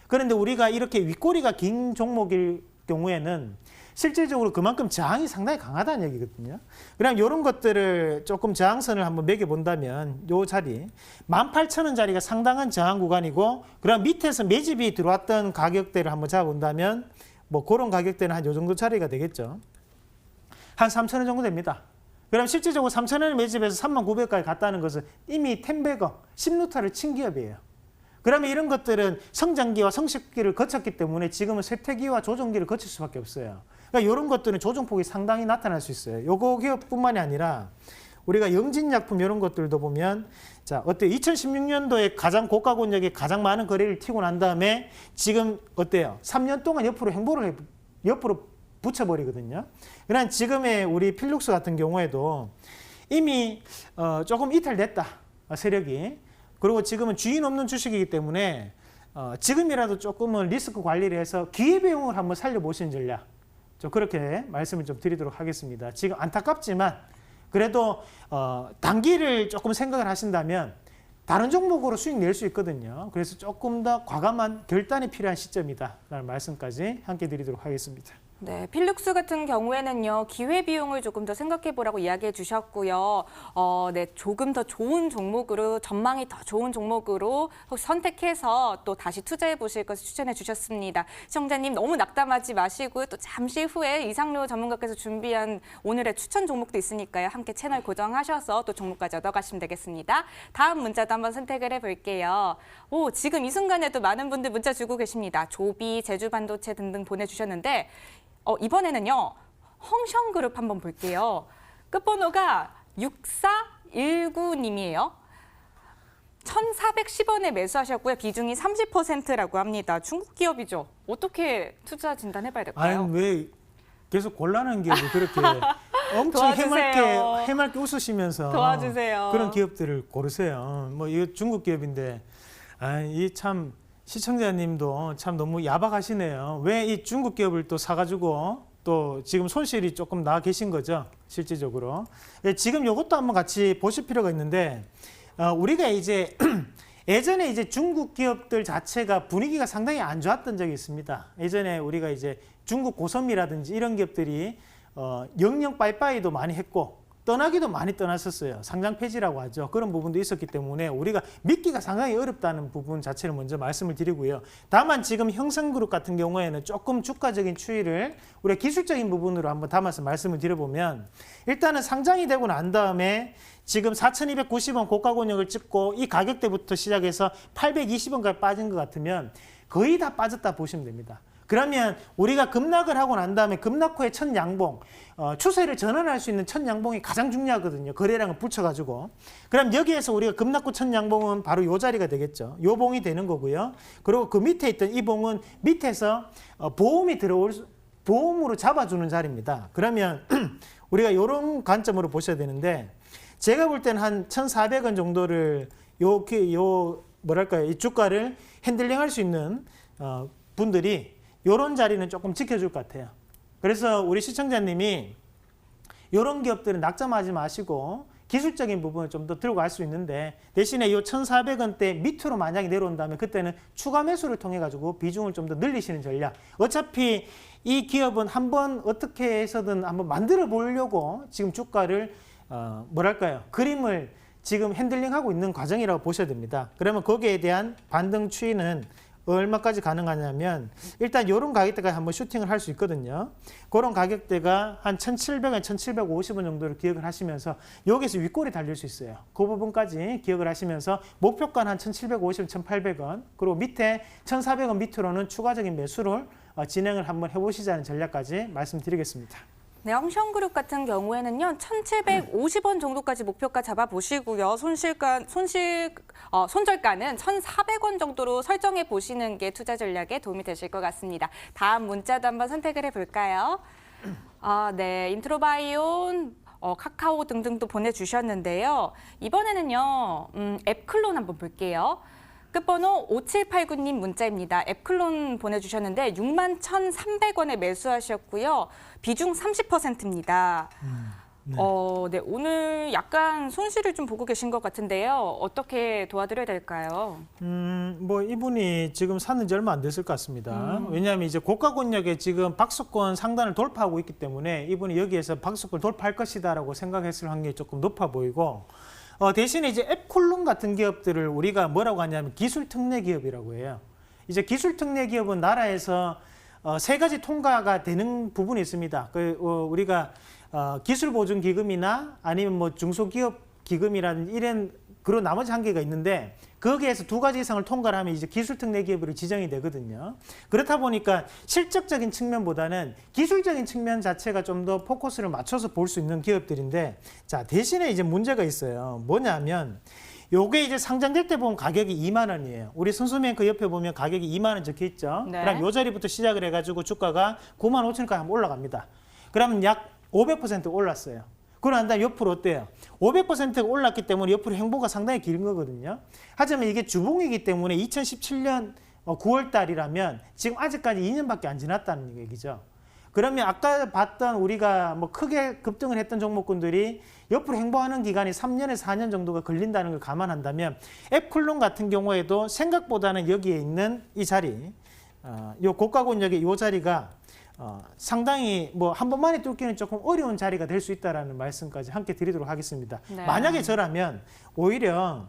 그런데 우리가 이렇게 윗꼬리가 긴 종목일 경우에는 실질적으로 그만큼 저항이 상당히 강하다는 얘기거든요. 그럼 이런 것들을 조금 저항선을 한번 매겨본다면 이 자리 18,000원짜리가 상당한 저항 구간이고 그럼 밑에서 매집이 들어왔던 가격대를 한번 잡아본다면 뭐 그런 가격대는 한 이 정도 자리가 되겠죠. 한 3,000원 정도 됩니다. 그럼 실질적으로 3,000원을 매집해서 39,900원까지 갔다는 것은 이미 10배거, 10루타를 친 기업이에요. 그러면 이런 것들은 성장기와 성식기를 거쳤기 때문에 지금은 쇠퇴기와 조정기를 거칠 수밖에 없어요. 그러니까 이런 것들은 조정폭이 상당히 나타날 수 있어요. 요거 기업뿐만이 아니라 우리가 영진약품 이런 것들도 보면 자 어때요? 2016년도에 가장 고가 권역에 가장 많은 거래를 튀고 난 다음에 지금 어때요? 3년 동안 옆으로 붙여버리거든요. 그러나 지금의 우리 필룩스 같은 경우에도 이미 조금 이탈됐다. 세력이. 그리고 지금은 주인 없는 주식이기 때문에 지금이라도 조금은 리스크 관리를 해서 기회비용을 한번 살려보시는 전략. 좀 그렇게 말씀을 좀 드리도록 하겠습니다. 지금 안타깝지만 그래도 단기를 조금 생각을 하신다면 다른 종목으로 수익 낼 수 있거든요. 그래서 조금 더 과감한 결단이 필요한 시점이다라는 말씀까지 함께 드리도록 하겠습니다. 네, 필룩스 같은 경우에는요, 기회비용을 조금 더 생각해 보라고 이야기해 주셨고요. 네, 조금 더 좋은 종목으로, 전망이 더 좋은 종목으로 선택해서 또 다시 투자해 보실 것을 추천해 주셨습니다. 시청자님 너무 낙담하지 마시고 또 잠시 후에 이상로 전문가께서 준비한 오늘의 추천 종목도 있으니까요. 함께 채널 고정하셔서 또 종목까지 얻어가시면 되겠습니다. 다음 문자도 한번 선택을 해볼게요. 지금 이 순간에도 많은 분들 문자 주고 계십니다. 조비, 제주반도체 등등 보내주셨는데 이번에는요, 헝션그룹 한번 볼게요. 끝번호가 6419님이에요. 1,410원에 매수하셨고요. 비중이 30%라고 합니다. 중국 기업이죠. 어떻게 투자 진단해봐야 될까요? 아니 왜 계속 곤란한 기업을 그렇게 엄청 도와주세요. 해맑게 웃으시면서 도와주세요. 그런 기업들을 고르세요. 뭐 이거 중국 기업인데 이 참 시청자님도 참 너무 야박하시네요. 왜 이 중국 기업을 또 사가지고 또 지금 손실이 조금 나 계신 거죠, 실질적으로. 지금 이것도 한번 같이 보실 필요가 있는데 우리가 이제 예전에 이제 중국 기업들 자체가 분위기가 상당히 안 좋았던 적이 있습니다. 예전에 우리가 이제 중국 고섬이라든지 이런 기업들이 영영 빠이빠이도 많이 했고 떠나기도 많이 떠났었어요. 상장 폐지라고 하죠. 그런 부분도 있었기 때문에 우리가 믿기가 상당히 어렵다는 부분 자체를 먼저 말씀을 드리고요. 다만 지금 형성그룹 같은 경우에는 조금 주가적인 추이를 우리가 기술적인 부분으로 한번 담아서 말씀을 드려보면 일단은 상장이 되고 난 다음에 지금 4,290원 고가 권역을 찍고 이 가격대부터 시작해서 820원까지 빠진 것 같으면 거의 다 빠졌다 보시면 됩니다. 그러면 우리가 급락을 하고 난 다음에 급락 후에 첫 양봉, 추세를 전환할 수 있는 첫 양봉이 가장 중요하거든요. 거래량을 붙여가지고. 그럼 여기에서 우리가 급락 후 첫 양봉은 바로 요 자리가 되겠죠. 요 봉이 되는 거고요. 그리고 그 밑에 있던 이 봉은 밑에서 보험으로 잡아주는 자리입니다. 그러면 우리가 이런 관점으로 보셔야 되는데, 제가 볼 때는 한 1,400원 정도를 이 주가를 핸들링할 수 있는 분들이 이런 자리는 조금 지켜줄 것 같아요. 그래서 우리 시청자님이 이런 기업들은 낙점하지 마시고 기술적인 부분을 좀 더 들고 갈 수 있는데, 대신에 이 1,400원대 밑으로 만약에 내려온다면 그때는 추가 매수를 통해 가지고 비중을 좀 더 늘리시는 전략. 어차피 이 기업은 한번 어떻게 해서든 한번 만들어 보려고 지금 주가를 그림을 지금 핸들링하고 있는 과정이라고 보셔야 됩니다. 그러면 거기에 대한 반등 추이는 얼마까지 가능하냐면, 일단 이런 가격대까지 한번 슈팅을 할 수 있거든요. 그런 가격대가 한 1,700원, 1,750원 정도를 기억을 하시면서 여기서 윗골이 달릴 수 있어요. 그 부분까지 기억을 하시면서 목표가는 한 1,750원, 1,800원, 그리고 밑에 1,400원 밑으로는 추가적인 매수를 진행을 한번 해보시자는 전략까지 말씀드리겠습니다. 네, 황션그룹 같은 경우에는요, 1,750원 정도까지 목표가 잡아보시고요. 손절가는 1,400원 정도로 설정해 보시는 게 투자 전략에 도움이 되실 것 같습니다. 다음 문자도 한번 선택을 해볼까요? 네, 인트로바이온, 카카오 등등도 보내주셨는데요. 이번에는요, 앱클론 한번 볼게요. 끝번호 5789님 문자입니다. 앱클론 보내주셨는데 61,300원에 매수하셨고요. 비중 30%입니다. 네. 네, 오늘 약간 손실을 좀 보고 계신 것 같은데요. 어떻게 도와드려야 될까요? 이분이 지금 샀는 지 얼마 안 됐을 것 같습니다. 왜냐하면 이제 고가 권역에 지금 박스권 상단을 돌파하고 있기 때문에 이분이 여기에서 박스권 돌파할 것이다라고 생각했을 확률이 조금 높아 보이고, 대신에 이제 앱클론 같은 기업들을 우리가 뭐라고 하냐면 기술 특례 기업이라고 해요. 이제 기술 특례 기업은 나라에서 세 가지 통과가 되는 부분이 있습니다. 우리가 기술 보증 기금이나 아니면 뭐 중소기업 기금이라는 이런 그런 나머지 한계가 있는데, 거기에서 두 가지 이상을 통과를 하면 이제 기술 특례 기업으로 지정이 되거든요. 그렇다 보니까 실적적인 측면보다는 기술적인 측면 자체가 좀 더 포커스를 맞춰서 볼 수 있는 기업들인데, 자, 대신에 이제 문제가 있어요. 뭐냐면 요게 이제 상장될 때 보면 가격이 2만 원이에요. 우리 선수뱅크 옆에 보면 가격이 2만 원 적혀 있죠. 네. 그럼 요 자리부터 시작을 해가지고 주가가 9만 5천 원까지 한번 올라갑니다. 그러면 약 500% 올랐어요. 그러고 난 다음에 옆으로 어때요? 500%가 올랐기 때문에 옆으로 행보가 상당히 긴 거거든요. 하지만 이게 주봉이기 때문에 2017년 9월 달이라면 지금 아직까지 2년밖에 안 지났다는 얘기죠. 그러면 아까 봤던 우리가 뭐 크게 급등을 했던 종목군들이 옆으로 행보하는 기간이 3년에서 4년 정도가 걸린다는 걸 감안한다면, 앱클론 같은 경우에도 생각보다는 여기에 있는 이 자리, 요 고가 권역의 이 자리가 상당히 뭐 한 번만에 뚫기는 조금 어려운 자리가 될 수 있다는 말씀까지 함께 드리도록 하겠습니다. 네. 만약에 저라면 오히려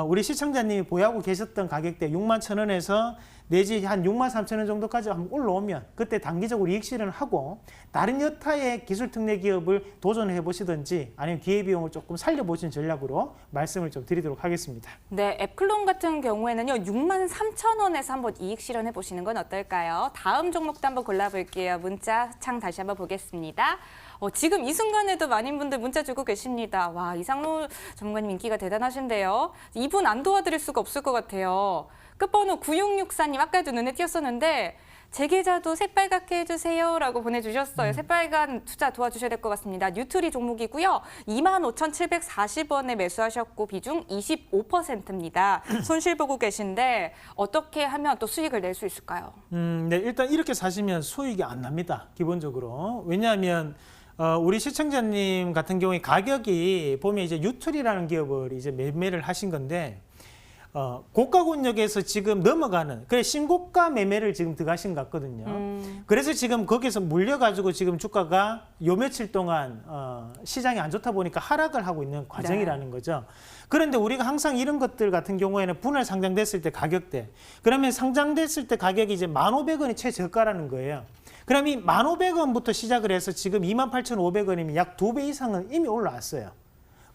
우리 시청자님이 보유하고 계셨던 가격대 61,000원에서 내지 한 63,000원 정도까지 한번 올라오면 그때 단기적으로 이익 실현을 하고 다른 여타의 기술 특례 기업을 도전해 보시든지 아니면 기회비용을 조금 살려보시는 전략으로 말씀을 좀 드리도록 하겠습니다. 네, 앱클론 같은 경우에는요, 63,000원에서 한번 이익 실현해 보시는 건 어떨까요? 다음 종목도 한번 골라볼게요. 문자 창 다시 한번 보겠습니다. 지금 이 순간에도 많은 분들 문자 주고 계십니다. 와, 이상로 전문가님 인기가 대단하신데요. 이분 안 도와드릴 수가 없을 것 같아요. 끝번호 9664님 아까도 눈에 띄었었는데 제 계좌도 새빨갛게 해주세요 라고 보내주셨어요. 새빨간 투자 도와주셔야 될 것 같습니다. 뉴트리 종목이고요. 25,740원에 매수하셨고 비중 25%입니다. 손실 보고 계신데 어떻게 하면 또 수익을 낼 수 있을까요? 네, 일단 이렇게 사시면 수익이 안 납니다. 기본적으로. 왜냐하면 우리 시청자님 같은 경우에 가격이 보면 이제 뉴트리라는 기업을 이제 매매를 하신 건데, 고가 권역에서 지금 넘어가는, 그래 신고가 매매를 지금 들어가신 것 같거든요. 그래서 지금 거기서 물려가지고 지금 주가가 요 며칠 동안 시장이 안 좋다 보니까 하락을 하고 있는 과정이라는 거죠. 그런데 우리가 항상 이런 것들 같은 경우에는 분할 상장됐을 때 가격대, 그러면 상장됐을 때 가격이 이제 1,500원이 최저가라는 거예요. 그럼 이 1,500원부터 시작을 해서 지금 28,500원이면 약 2배 이상은 이미 올라왔어요.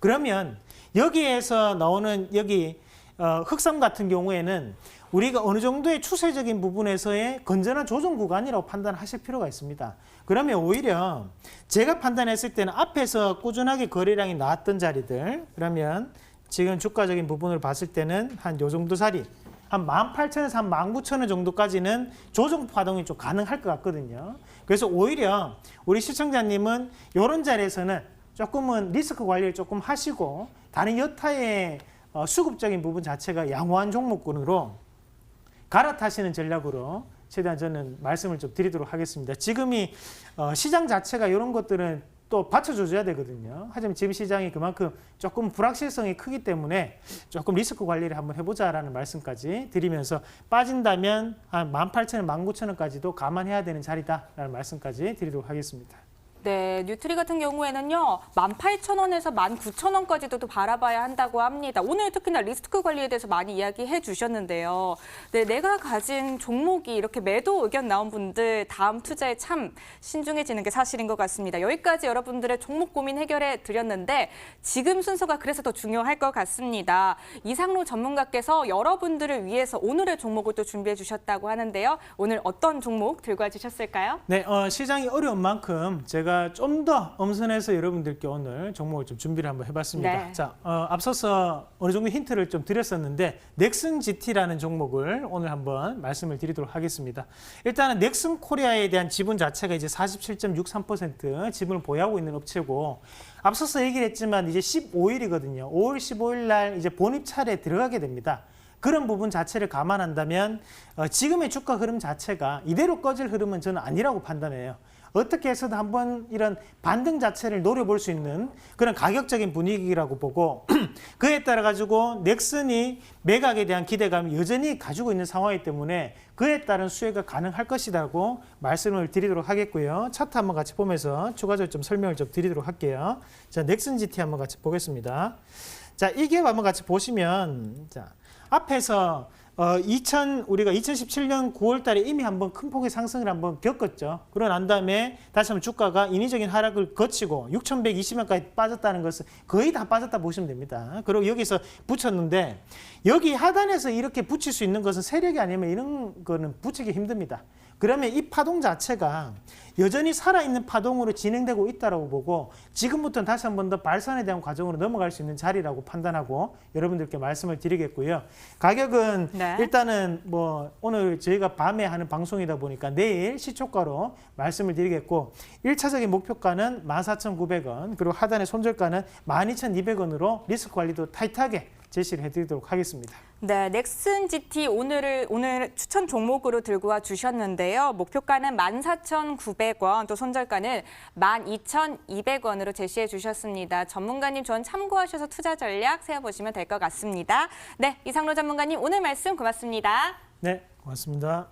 그러면 여기에서 나오는 여기 흑삼 같은 경우에는 우리가 어느 정도의 추세적인 부분에서의 건전한 조정 구간이라고 판단하실 필요가 있습니다. 그러면 오히려 제가 판단했을 때는 앞에서 꾸준하게 거래량이 나왔던 자리들, 그러면 지금 주가적인 부분을 봤을 때는 한 요 정도 자리, 한 18,000원에서 한 19,000원 정도까지는 조정 파동이 좀 가능할 것 같거든요. 그래서 오히려 우리 시청자님은 이런 자리에서는 조금은 리스크 관리를 조금 하시고 다른 여타의 수급적인 부분 자체가 양호한 종목군으로 갈아타시는 전략으로 최대한 저는 말씀을 좀 드리도록 하겠습니다. 지금이 시장 자체가 이런 것들은 또 받쳐줘야 되거든요. 하지만 지금 시장이 그만큼 조금 불확실성이 크기 때문에 조금 리스크 관리를 한번 해보자라는 말씀까지 드리면서 빠진다면 한 18,000원, 19,000원까지도 감안해야 되는 자리다라는 말씀까지 드리도록 하겠습니다. 네, 뉴트리 같은 경우에는요, 18,000원에서 19,000원까지도 또 바라봐야 한다고 합니다. 오늘 특히나 리스크 관리에 대해서 많이 이야기해 주셨는데요. 네, 내가 가진 종목이 이렇게 매도 의견 나온 분들 다음 투자에 참 신중해지는 게 사실인 것 같습니다. 여기까지 여러분들의 종목 고민 해결해 드렸는데 지금 순서가 그래서 더 중요할 것 같습니다. 이상로 전문가께서 여러분들을 위해서 오늘의 종목을 또 준비해 주셨다고 하는데요. 오늘 어떤 종목 들고 와주셨을까요? 네, 시장이 어려운 만큼 제가 좀 더 엄선해서 여러분들께 오늘 종목을 좀 준비를 한번 해봤습니다. 네. 자, 앞서서 어느 정도 힌트를 좀 드렸었는데 넥슨 GT라는 종목을 오늘 한번 말씀을 드리도록 하겠습니다. 일단은 넥슨 코리아에 대한 지분 자체가 이제 47.63% 지분을 보유하고 있는 업체고 앞서서 얘기를 했지만 이제 15일이거든요. 5월 15일 날 이제 본입 차례에 들어가게 됩니다. 그런 부분 자체를 감안한다면 지금의 주가 흐름 자체가 이대로 꺼질 흐름은 저는 아니라고 판단해요. 어떻게 해서든 한번 이런 반등 자체를 노려볼 수 있는 그런 가격적인 분위기라고 보고 그에 따라 가지고 넥슨이 매각에 대한 기대감을 여전히 가지고 있는 상황이기 때문에 그에 따른 수혜가 가능할 것이라고 말씀을 드리도록 하겠고요. 차트 한번 같이 보면서 추가적으로 좀 설명을 좀 드리도록 할게요. 자, 넥슨 GT 한번 같이 보겠습니다. 자, 이 기업 한번 같이 보시면 자, 앞에서 우리가 2017년 9월 달에 이미 한번 큰 폭의 상승을 한번 겪었죠. 그러고 난 다음에 다시 한번 주가가 인위적인 하락을 거치고 6,120원까지 빠졌다는 것은 거의 다 빠졌다 보시면 됩니다. 그리고 여기서 붙였는데 여기 하단에서 이렇게 붙일 수 있는 것은 세력이 아니면 이런 거는 붙이기 힘듭니다. 그러면 이 파동 자체가 여전히 살아있는 파동으로 진행되고 있다고 보고 지금부터는 다시 한 번 더 발산에 대한 과정으로 넘어갈 수 있는 자리라고 판단하고 여러분들께 말씀을 드리겠고요. 가격은 네. 일단은 뭐 오늘 저희가 밤에 하는 방송이다 보니까 내일 시초가로 말씀을 드리겠고 1차적인 목표가는 14,900원 그리고 하단의 손절가는 12,200원으로 리스크 관리도 타이트하게 제시를 해드리도록 하겠습니다. 네, 넥슨 GT 오늘 추천 종목으로 들고 와 주셨는데요. 목표가는 14,900원, 또 손절가는 12,200원으로 제시해 주셨습니다. 전문가님 조언 참고하셔서 투자 전략 세워보시면 될 것 같습니다. 네, 이상로 전문가님 오늘 말씀 고맙습니다. 네, 고맙습니다.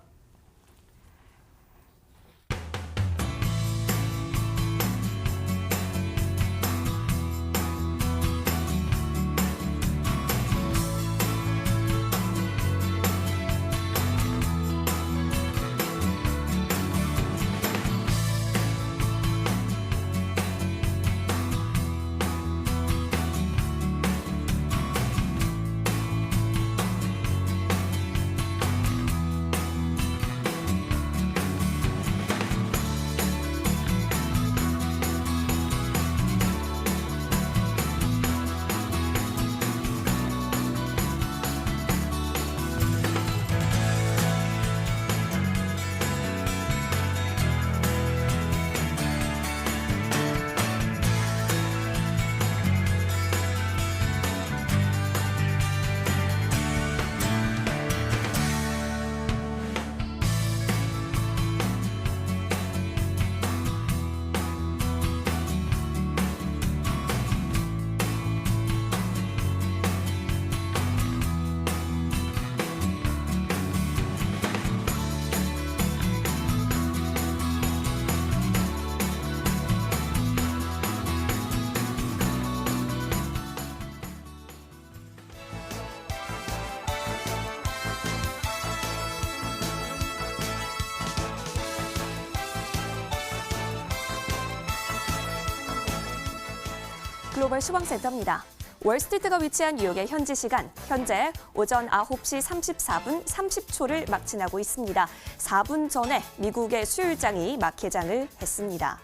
글로벌 시황센터입니다. 월스트리트가 위치한 뉴욕의 현지 시간, 현재 오전 9시 34분 30초를 막 지나고 있습니다. 4분 전에 미국의 수요일장이 막 개장을 했습니다.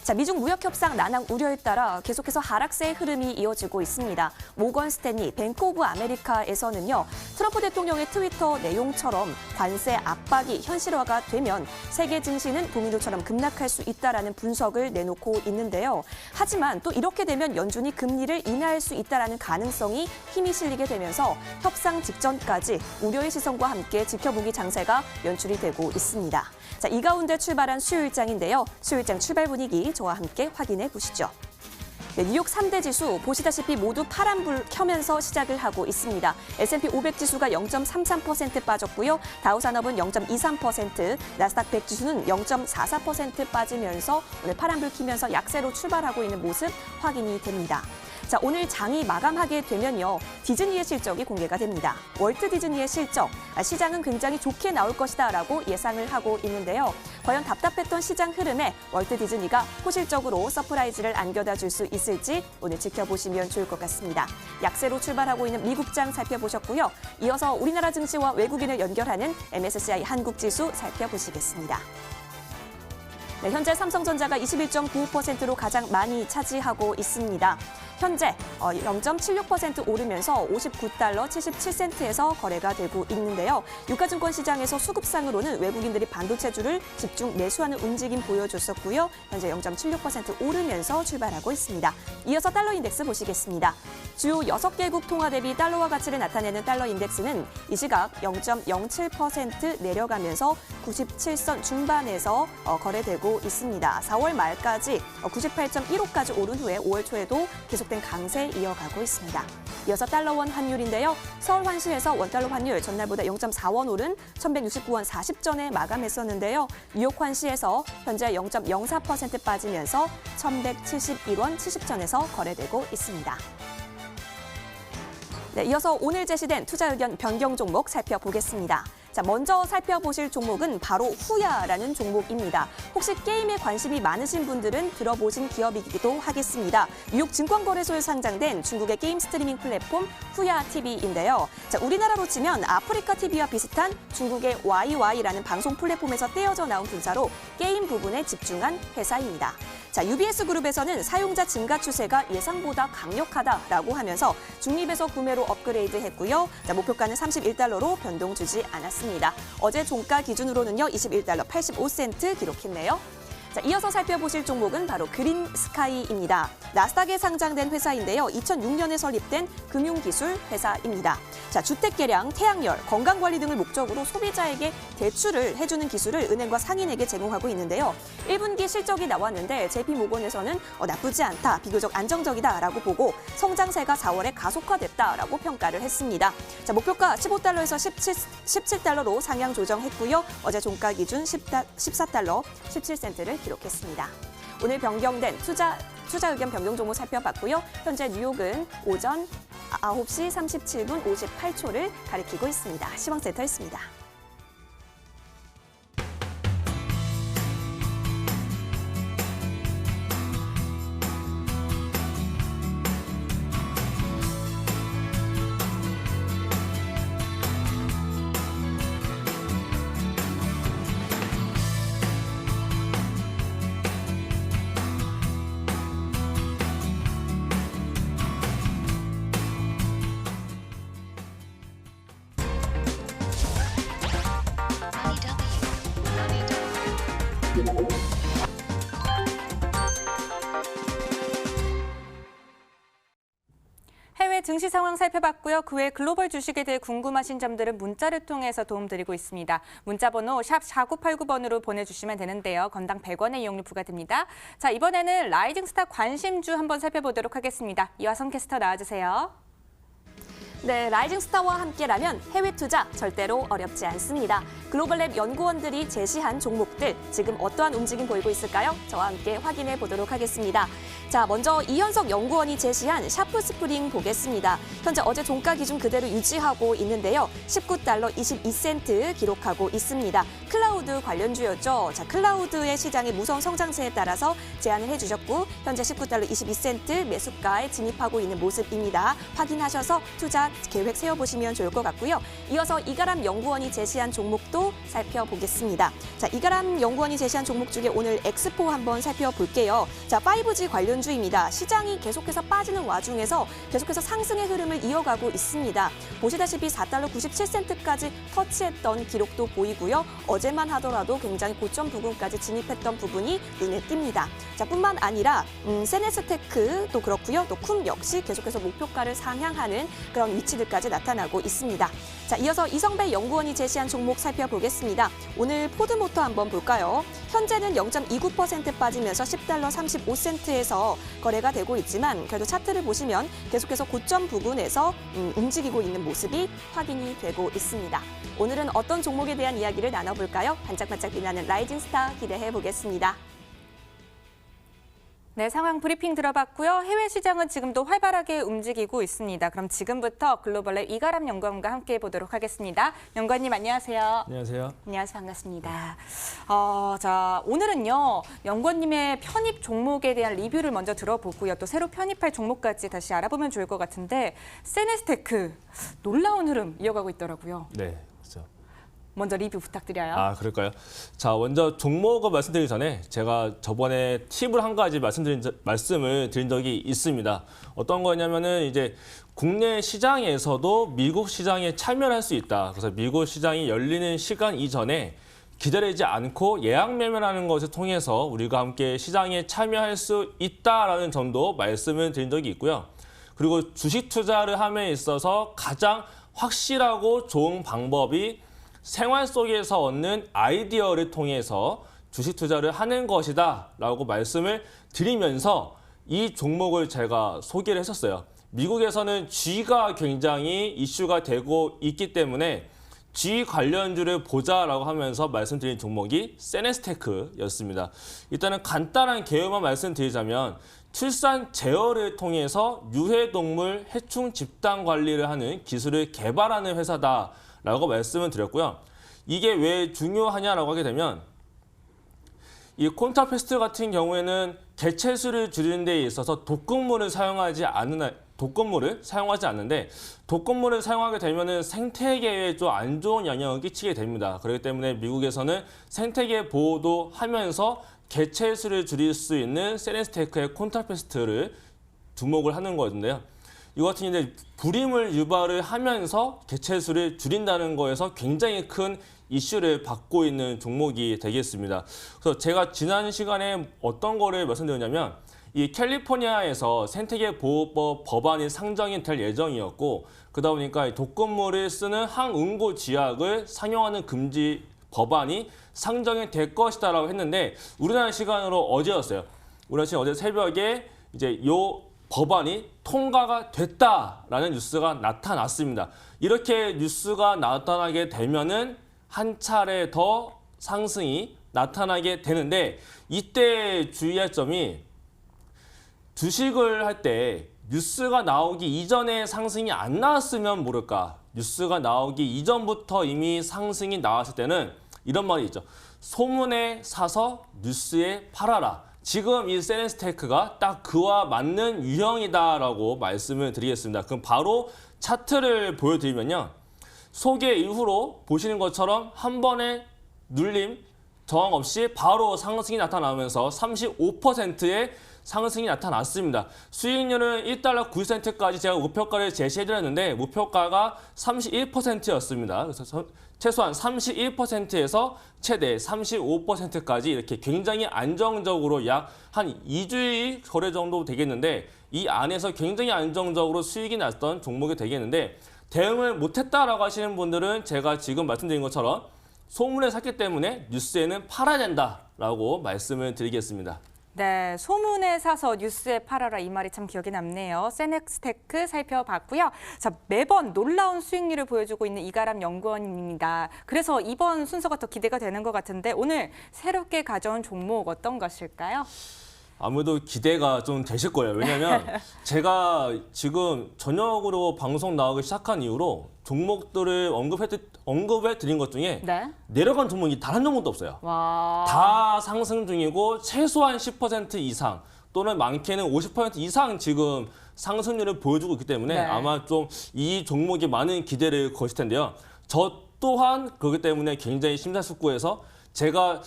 자, 미중 무역 협상 난항 우려에 따라 계속해서 하락세의 흐름이 이어지고 있습니다. 모건 스탠리, 뱅크 오브 아메리카에서는요, 트럼프 대통령의 트위터 내용처럼 관세 압박이 현실화가 되면 세계 증시는 도미노처럼 급락할 수 있다라는 분석을 내놓고 있는데요. 하지만 또 이렇게 되면 연준이 금리를 인하할 수 있다라는 가능성이 힘이 실리게 되면서 협상 직전까지 우려의 시선과 함께 지켜보기 장세가 연출이 되고 있습니다. 자, 이 가운데 출발한 수요일장인데요. 수요일장 출발 분위기 저와 함께 확인해 보시죠. 네, 뉴욕 3대 지수 보시다시피 모두 파란불 켜면서 시작을 하고 있습니다. S&P 500 지수가 0.33% 빠졌고요. 다우산업은 0.23%, 나스닥 100 지수는 0.44% 빠지면서 오늘 파란불 켜면서 약세로 출발하고 있는 모습 확인이 됩니다. 자, 오늘 장이 마감하게 되면요, 디즈니의 실적이 공개가 됩니다. 월트 디즈니의 실적, 시장은 굉장히 좋게 나올 것이다라고 예상을 하고 있는데요. 과연 답답했던 시장 흐름에 월트 디즈니가 호실적으로 서프라이즈를 안겨다 줄 수 있을지 오늘 지켜보시면 좋을 것 같습니다. 약세로 출발하고 있는 미국장 살펴보셨고요. 이어서 우리나라 증시와 외국인을 연결하는 MSCI 한국지수 살펴보시겠습니다. 네, 현재 삼성전자가 21.95%로 가장 많이 차지하고 있습니다. 현재 0.76% 오르면서 59달러 77센트에서 거래가 되고 있는데요. 유가증권 시장에서 수급상으로는 외국인들이 반도체주를 집중 매수하는 움직임 보여줬었고요. 현재 0.76% 오르면서 출발하고 있습니다. 이어서 달러 인덱스 보시겠습니다. 주요 6개국 통화 대비 달러화 가치를 나타내는 달러 인덱스는 이 시각 0.07% 내려가면서 97선 중반에서 거래되고 있습니다. 4월 말까지 98.15까지 오른 후에 5월 초에도 계속된 강세 이어가고 있습니다. 이어서 달러원 환율인데요. 서울 환시에서 원달러 환율 전날보다 0.4원 오른 1169원 40전에 마감했었는데요. 뉴욕 환시에서 현재 0.04% 빠지면서 1171원 70전에서 거래되고 있습니다. 네, 이어서 오늘 제시된 투자 의견 변경 종목 살펴보겠습니다. 자, 먼저 살펴보실 종목은 바로 후야라는 종목입니다. 혹시 게임에 관심이 많으신 분들은 들어보신 기업이기도 하겠습니다. 뉴욕 증권거래소에 상장된 중국의 게임 스트리밍 플랫폼 후야TV인데요. 자, 우리나라로 치면 아프리카 TV와 비슷한 중국의 YY라는 방송 플랫폼에서 떼어져 나온 분사로 게임 부분에 집중한 회사입니다. 자, UBS 그룹에서는 사용자 증가 추세가 예상보다 강력하다라고 하면서 중립에서 구매로 업그레이드했고요. 자, 목표가는 31달러로 변동 주지 않았습니다. 어제 종가 기준으로는요, 21달러 85센트 기록했네요. 자, 이어서 살펴보실 종목은 바로 그린스카이입니다. 나스닥에 상장된 회사인데요. 2006년에 설립된 금융기술 회사입니다. 자, 주택개량, 태양열, 건강관리 등을 목적으로 소비자에게 대출을 해주는 기술을 은행과 상인에게 제공하고 있는데요. 1분기 실적이 나왔는데 JP모건에서는 나쁘지 않다, 비교적 안정적이다라고 보고 성장세가 4월에 가속화됐다라고 평가를 했습니다. 자, 목표가 15달러에서 17달러로 상향 조정했고요. 어제 종가 기준 14달러 17센트를 기록했습니다. 오늘 변경된 투자 의견 변경 종목 살펴봤고요. 현재 뉴욕은 오전 9시 37분 58초를 가리키고 있습니다. 시황센터였습니다. 해외 증시 상황 살펴봤고요. 그 외 글로벌 주식에 대해 궁금하신 점들은 문자를 통해서 도움드리고 있습니다. 문자번호 샵 4989번으로 보내주시면 되는데요. 건당 100원의 이용료 부과됩니다. 자, 이번에는 라이징 스타 관심주 한번 살펴보도록 하겠습니다. 이화성 캐스터 나와주세요. 네, 라이징 스타와 함께라면 해외 투자 절대로 어렵지 않습니다. 글로벌랩 연구원들이 제시한 종목들 지금 어떠한 움직임 보이고 있을까요? 저와 함께 확인해 보도록 하겠습니다. 자, 먼저 이현석 연구원이 제시한 샤프 스프링 보겠습니다. 현재 어제 종가 기준 그대로 유지하고 있는데요. 19달러 22센트 기록하고 있습니다. 클라우드 관련주였죠. 자, 클라우드의 시장의 무서운 성장세에 따라서 제안을 해주셨고 현재 19달러 22센트 매수가에 진입하고 있는 모습입니다. 확인하셔서 투자 계획 세워보시면 좋을 것 같고요. 이어서 이가람 연구원이 제시한 종목도 살펴보겠습니다. 자, 이가람 연구원이 제시한 종목 중에 오늘 엑스포 한번 살펴볼게요. 자, 5G 관련주입니다. 시장이 계속해서 빠지는 와중에서 계속해서 상승의 흐름을 이어가고 있습니다. 보시다시피 4달러 97센트까지 터치했던 기록도 보이고요. 어제만 하더라도 굉장히 고점 부근까지 진입했던 부분이 눈에 띕니다. 자, 뿐만 아니라 세네스테크도 그렇고요. 또 쿰 역시 계속해서 목표가를 상향하는 그런 위치들까지 나타나고 있습니다. 자, 이어서 이성배 연구원이 제시한 종목 살펴보겠습니다. 오늘 포드모터 한번 볼까요? 현재는 0.29% 빠지면서 10달러 35센트에서 거래가 되고 있지만 그래도 차트를 보시면 계속해서 고점 부근에서 움직이고 있는 모습이 확인이 되고 있습니다. 오늘은 어떤 종목에 대한 이야기를 나눠볼까요? 반짝반짝 빛나는 라이징 스타 기대해 보겠습니다. 네, 상황 브리핑 들어봤고요. 해외 시장은 지금도 활발하게 움직이고 있습니다. 그럼 지금부터 글로벌랩 이가람 연구원과 함께 보도록 하겠습니다. 연구원님 안녕하세요. 안녕하세요. 안녕하세요. 반갑습니다. 자, 오늘은요. 연구원님의 편입 종목에 대한 리뷰를 먼저 들어보고요. 또 새로 편입할 종목까지 다시 알아보면 좋을 것 같은데 세네스테크 놀라운 흐름 이어가고 있더라고요. 네, 그렇죠. 먼저 리뷰 부탁드려요. 아, 그럴까요? 자, 먼저 종목을 말씀드리기 전에 제가 저번에 팁을 한 가지 말씀을 드린 적이 있습니다. 어떤 거냐면은 이제 국내 시장에서도 미국 시장에 참여할 수 있다. 그래서 미국 시장이 열리는 시간 이전에 기다리지 않고 예약 매매라는 것을 통해서 우리가 함께 시장에 참여할 수 있다라는 점도 말씀을 드린 적이 있고요. 그리고 주식 투자를 함에 있어서 가장 확실하고 좋은 방법이 생활 속에서 얻는 아이디어를 통해서 주식 투자를 하는 것이다 라고 말씀을 드리면서 이 종목을 제가 소개를 했었어요. 미국에서는 G가 굉장히 이슈가 되고 있기 때문에 G 관련주를 보자라고 하면서 말씀드린 종목이 세네스테크였습니다. 일단은 간단한 개요만 말씀드리자면 출산 제어를 통해서 유해동물 해충 집단 관리를 하는 기술을 개발하는 회사다라고 말씀을 드렸고요. 이게 왜 중요하냐라고 하게 되면 이 콘트라페스트 같은 경우에는 개체수를 줄이는 데 있어서 독극물을 사용하지 않는데 독극물을 사용하게 되면은 생태계에 좀 안 좋은 영향을 끼치게 됩니다. 그렇기 때문에 미국에서는 생태계 보호도 하면서 개체수를 줄일 수 있는 세네스테크의 콘트라페스트를 주목을 하는 건데요. 이거 같은 이제 불임을 유발을 하면서 개체수를 줄인다는 거에서 굉장히 큰 이슈를 받고 있는 종목이 되겠습니다. 그래서 제가 지난 시간에 어떤 거를 말씀드렸냐면 이 캘리포니아에서 생태계 보호법 법안이 상정이 될 예정이었고 그러다 보니까 독극물을 쓰는 항응고 쥐약을 상용하는 금지 법안이 상정이 될 것이다라고 했는데 우리나라 시간으로 어제였어요. 우리나라 시간 어제 새벽에 이제 요 법안이 통과가 됐다라는 뉴스가 나타났습니다. 이렇게 뉴스가 나타나게 되면은 한 차례 더 상승이 나타나게 되는데 이때 주의할 점이 주식을 할 때 뉴스가 나오기 이전에 상승이 안 나왔으면 모를까. 뉴스가 나오기 이전부터 이미 상승이 나왔을 때는 이런 말이 있죠. 소문에 사서 뉴스에 팔아라. 지금 이 세네스테크가 딱 그와 맞는 유형이다라고 말씀을 드리겠습니다. 그럼 바로 차트를 보여드리면요. 소개 이후로 보시는 것처럼 한 번에 눌림, 저항 없이 바로 상승이 나타나면서 35%의 상승이 나타났습니다. 수익률은 1달러 9센트까지 제가 목표가를 제시해드렸는데 목표가가 31%였습니다. 그래서 최소한 31%에서 최대 35%까지 이렇게 굉장히 안정적으로 약 한 2주의 거래 정도 되겠는데 이 안에서 굉장히 안정적으로 수익이 났던 종목이 되겠는데 대응을 못했다라고 하시는 분들은 제가 지금 말씀드린 것처럼 소문에 샀기 때문에 뉴스에는 팔아야 된다라고 말씀을 드리겠습니다. 네, 소문에 사서 뉴스에 팔아라 이 말이 참 기억에 남네요. 세넥스테크 살펴봤고요. 자, 매번 놀라운 수익률을 보여주고 있는 이가람 연구원입니다. 그래서 이번 순서가 더 기대가 되는 것 같은데 오늘 새롭게 가져온 종목 어떤 것일까요? 아무래도 기대가 좀 되실 거예요. 왜냐하면 제가 지금 저녁으로 방송 나오기 시작한 이후로 종목들을 언급해 드린 것 중에 네. 내려간 종목이 단 한 종목도 없어요. 와. 다 상승 중이고 최소한 10% 이상 또는 많게는 50% 이상 지금 상승률을 보여주고 있기 때문에 네. 아마 좀 이 종목에 많은 기대를 거실 텐데요. 저 또한 그렇기 때문에 굉장히 심사숙고해서 제가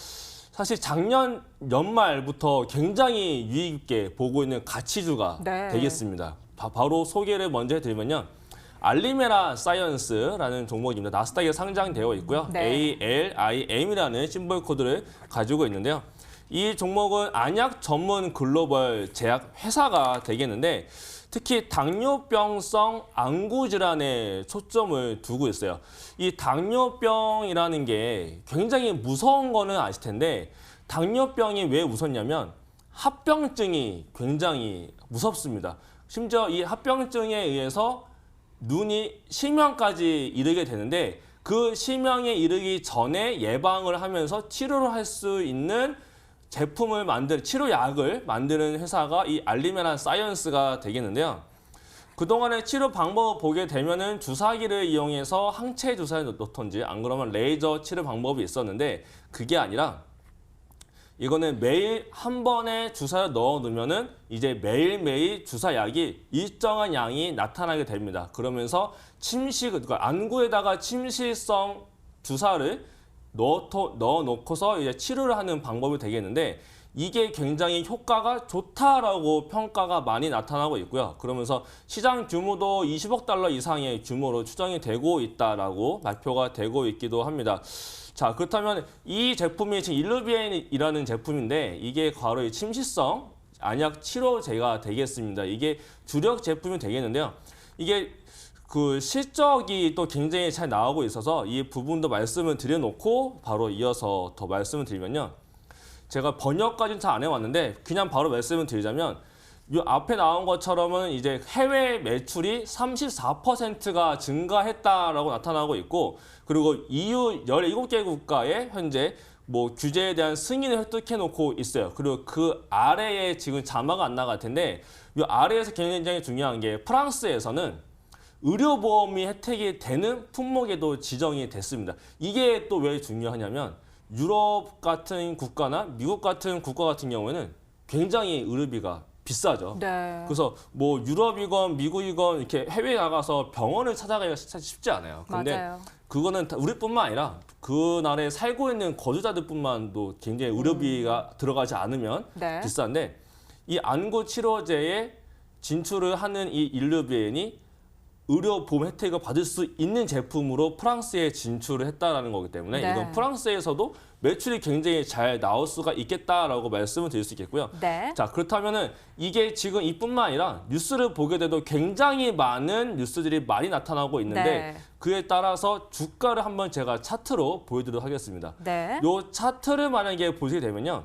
사실 작년 연말부터 굉장히 유익 있게 보고 있는 가치주가 네. 되겠습니다. 바로 소개를 먼저 해드리면요. 알리메라 사이언스라는 종목입니다. 나스닥에 상장되어 있고요. 네. ALIM이라는 심볼 코드를 가지고 있는데요. 이 종목은 안약 전문 글로벌 제약 회사가 되겠는데 특히 당뇨병성 안구 질환에 초점을 두고 있어요. 이 당뇨병이라는 게 굉장히 무서운 거는 아실 텐데 당뇨병이 왜 무섭냐면 합병증이 굉장히 무섭습니다. 심지어 이 합병증에 의해서 눈이 실명까지 이르게 되는데 그 실명에 이르기 전에 예방을 하면서 치료를 할 수 있는 제품을 치료약을 만드는 회사가 이 알리메라 사이언스가 되겠는데요. 그동안의 치료 방법을 보게 되면은 주사기를 이용해서 항체 주사에 넣던지 안 그러면 레이저 치료 방법이 있었는데 그게 아니라 이거는 매일 한 번에 주사를 넣어 놓으면은 이제 매일매일 주사약이 일정한 양이 나타나게 됩니다. 그러면서 그러니까 안구에다가 침실성 주사를 넣어 놓고서 이제 치료를 하는 방법이 되겠는데 이게 굉장히 효과가 좋다라고 평가가 많이 나타나고 있고요. 그러면서 시장 규모도 20억 달러 이상의 규모로 추정이 되고 있다라고 발표가 되고 있기도 합니다. 자, 그렇다면 이 제품이 지금 일루비엔이라는 제품인데 이게 바로 이 침실성 안약 치료제가 되겠습니다. 이게 주력 제품이 되겠는데요. 이게 그 실적이 또 굉장히 잘 나오고 있어서 이 부분도 말씀을 드려놓고 바로 이어서 더 말씀을 드리면요. 제가 번역까지는 잘 안 해왔는데 그냥 바로 말씀을 드리자면 이 앞에 나온 것처럼은 이제 해외 매출이 34%가 증가했다라고 나타나고 있고 그리고 EU 17개 국가에 현재 뭐 규제에 대한 승인을 획득해 놓고 있어요. 그리고 그 아래에 지금 자막은 안 나갈 텐데 이 아래에서 굉장히 중요한 게 프랑스에서는 의료보험이 혜택이 되는 품목에도 지정이 됐습니다. 이게 또 왜 중요하냐면 유럽 같은 국가나 미국 같은 국가 같은 경우에는 굉장히 의료비가 비싸죠. 네. 그래서 뭐 유럽이건 미국이건 이렇게 해외에 나가서 병원을 찾아가기가 쉽지 않아요. 근데 맞아요. 그거는 우리뿐만 아니라 그 나라에 살고 있는 거주자들뿐만도 굉장히 의료비가 들어가지 않으면 네. 비싼데 이 안구 치료제에 진출을 하는 이 일루비엔이 의료보험 혜택을 받을 수 있는 제품으로 프랑스에 진출을 했다는 거기 때문에 네. 이건 프랑스에서도 매출이 굉장히 잘 나올 수가 있겠다라고 말씀을 드릴 수 있겠고요. 네. 자, 그렇다면은 이게 지금 이뿐만 아니라 뉴스를 보게 돼도 굉장히 많은 뉴스들이 많이 나타나고 있는데 네. 그에 따라서 주가를 한번 제가 차트로 보여드리도록 하겠습니다. 네. 요 차트를 만약에 보시게 되면요.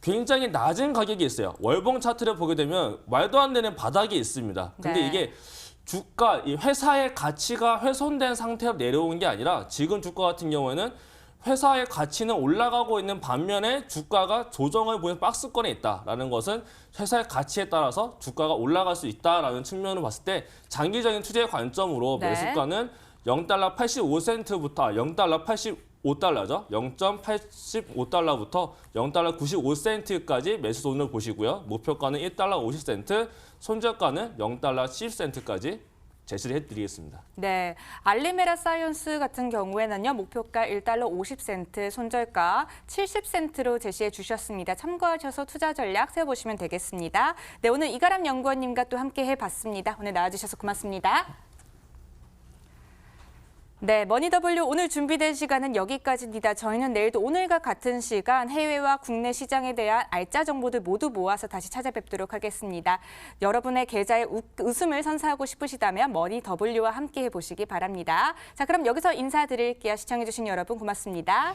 굉장히 낮은 가격이 있어요. 월봉 차트를 보게 되면 말도 안 되는 바닥이 있습니다. 근데 네. 이게 주가, 이 회사의 가치가 훼손된 상태로 내려온 게 아니라 지금 주가 같은 경우에는 회사의 가치는 올라가고 있는 반면에 주가가 조정을 보이는 박스권에 있다라는 것은 회사의 가치에 따라서 주가가 올라갈 수 있다라는 측면으로 봤을 때 장기적인 투자의 관점으로 네. 매수가는 0달러 85센트부터 0달러 85달러죠. 0.85달러부터 0달러 95센트까지 매수 손을 보시고요. 목표가는 1달러 50센트, 손절가는 0달러 10센트까지 제시를 해드리겠습니다. 네, 알리메라 사이언스 같은 경우에는요. 목표가 1달러 50센트, 손절가 70센트로 제시해 주셨습니다. 참고하셔서 투자 전략 세워보시면 되겠습니다. 네, 오늘 이가람 연구원님과 또 함께 해봤습니다. 오늘 나와주셔서 고맙습니다. 네, 머니더블유 오늘 준비된 시간은 여기까지입니다. 저희는 내일도 오늘과 같은 시간 해외와 국내 시장에 대한 알짜 정보들 모두 모아서 다시 찾아뵙도록 하겠습니다. 여러분의 계좌에 웃음을 선사하고 싶으시다면 머니더블유와 함께 해보시기 바랍니다. 자, 그럼 여기서 인사드릴게요. 시청해주신 여러분 고맙습니다.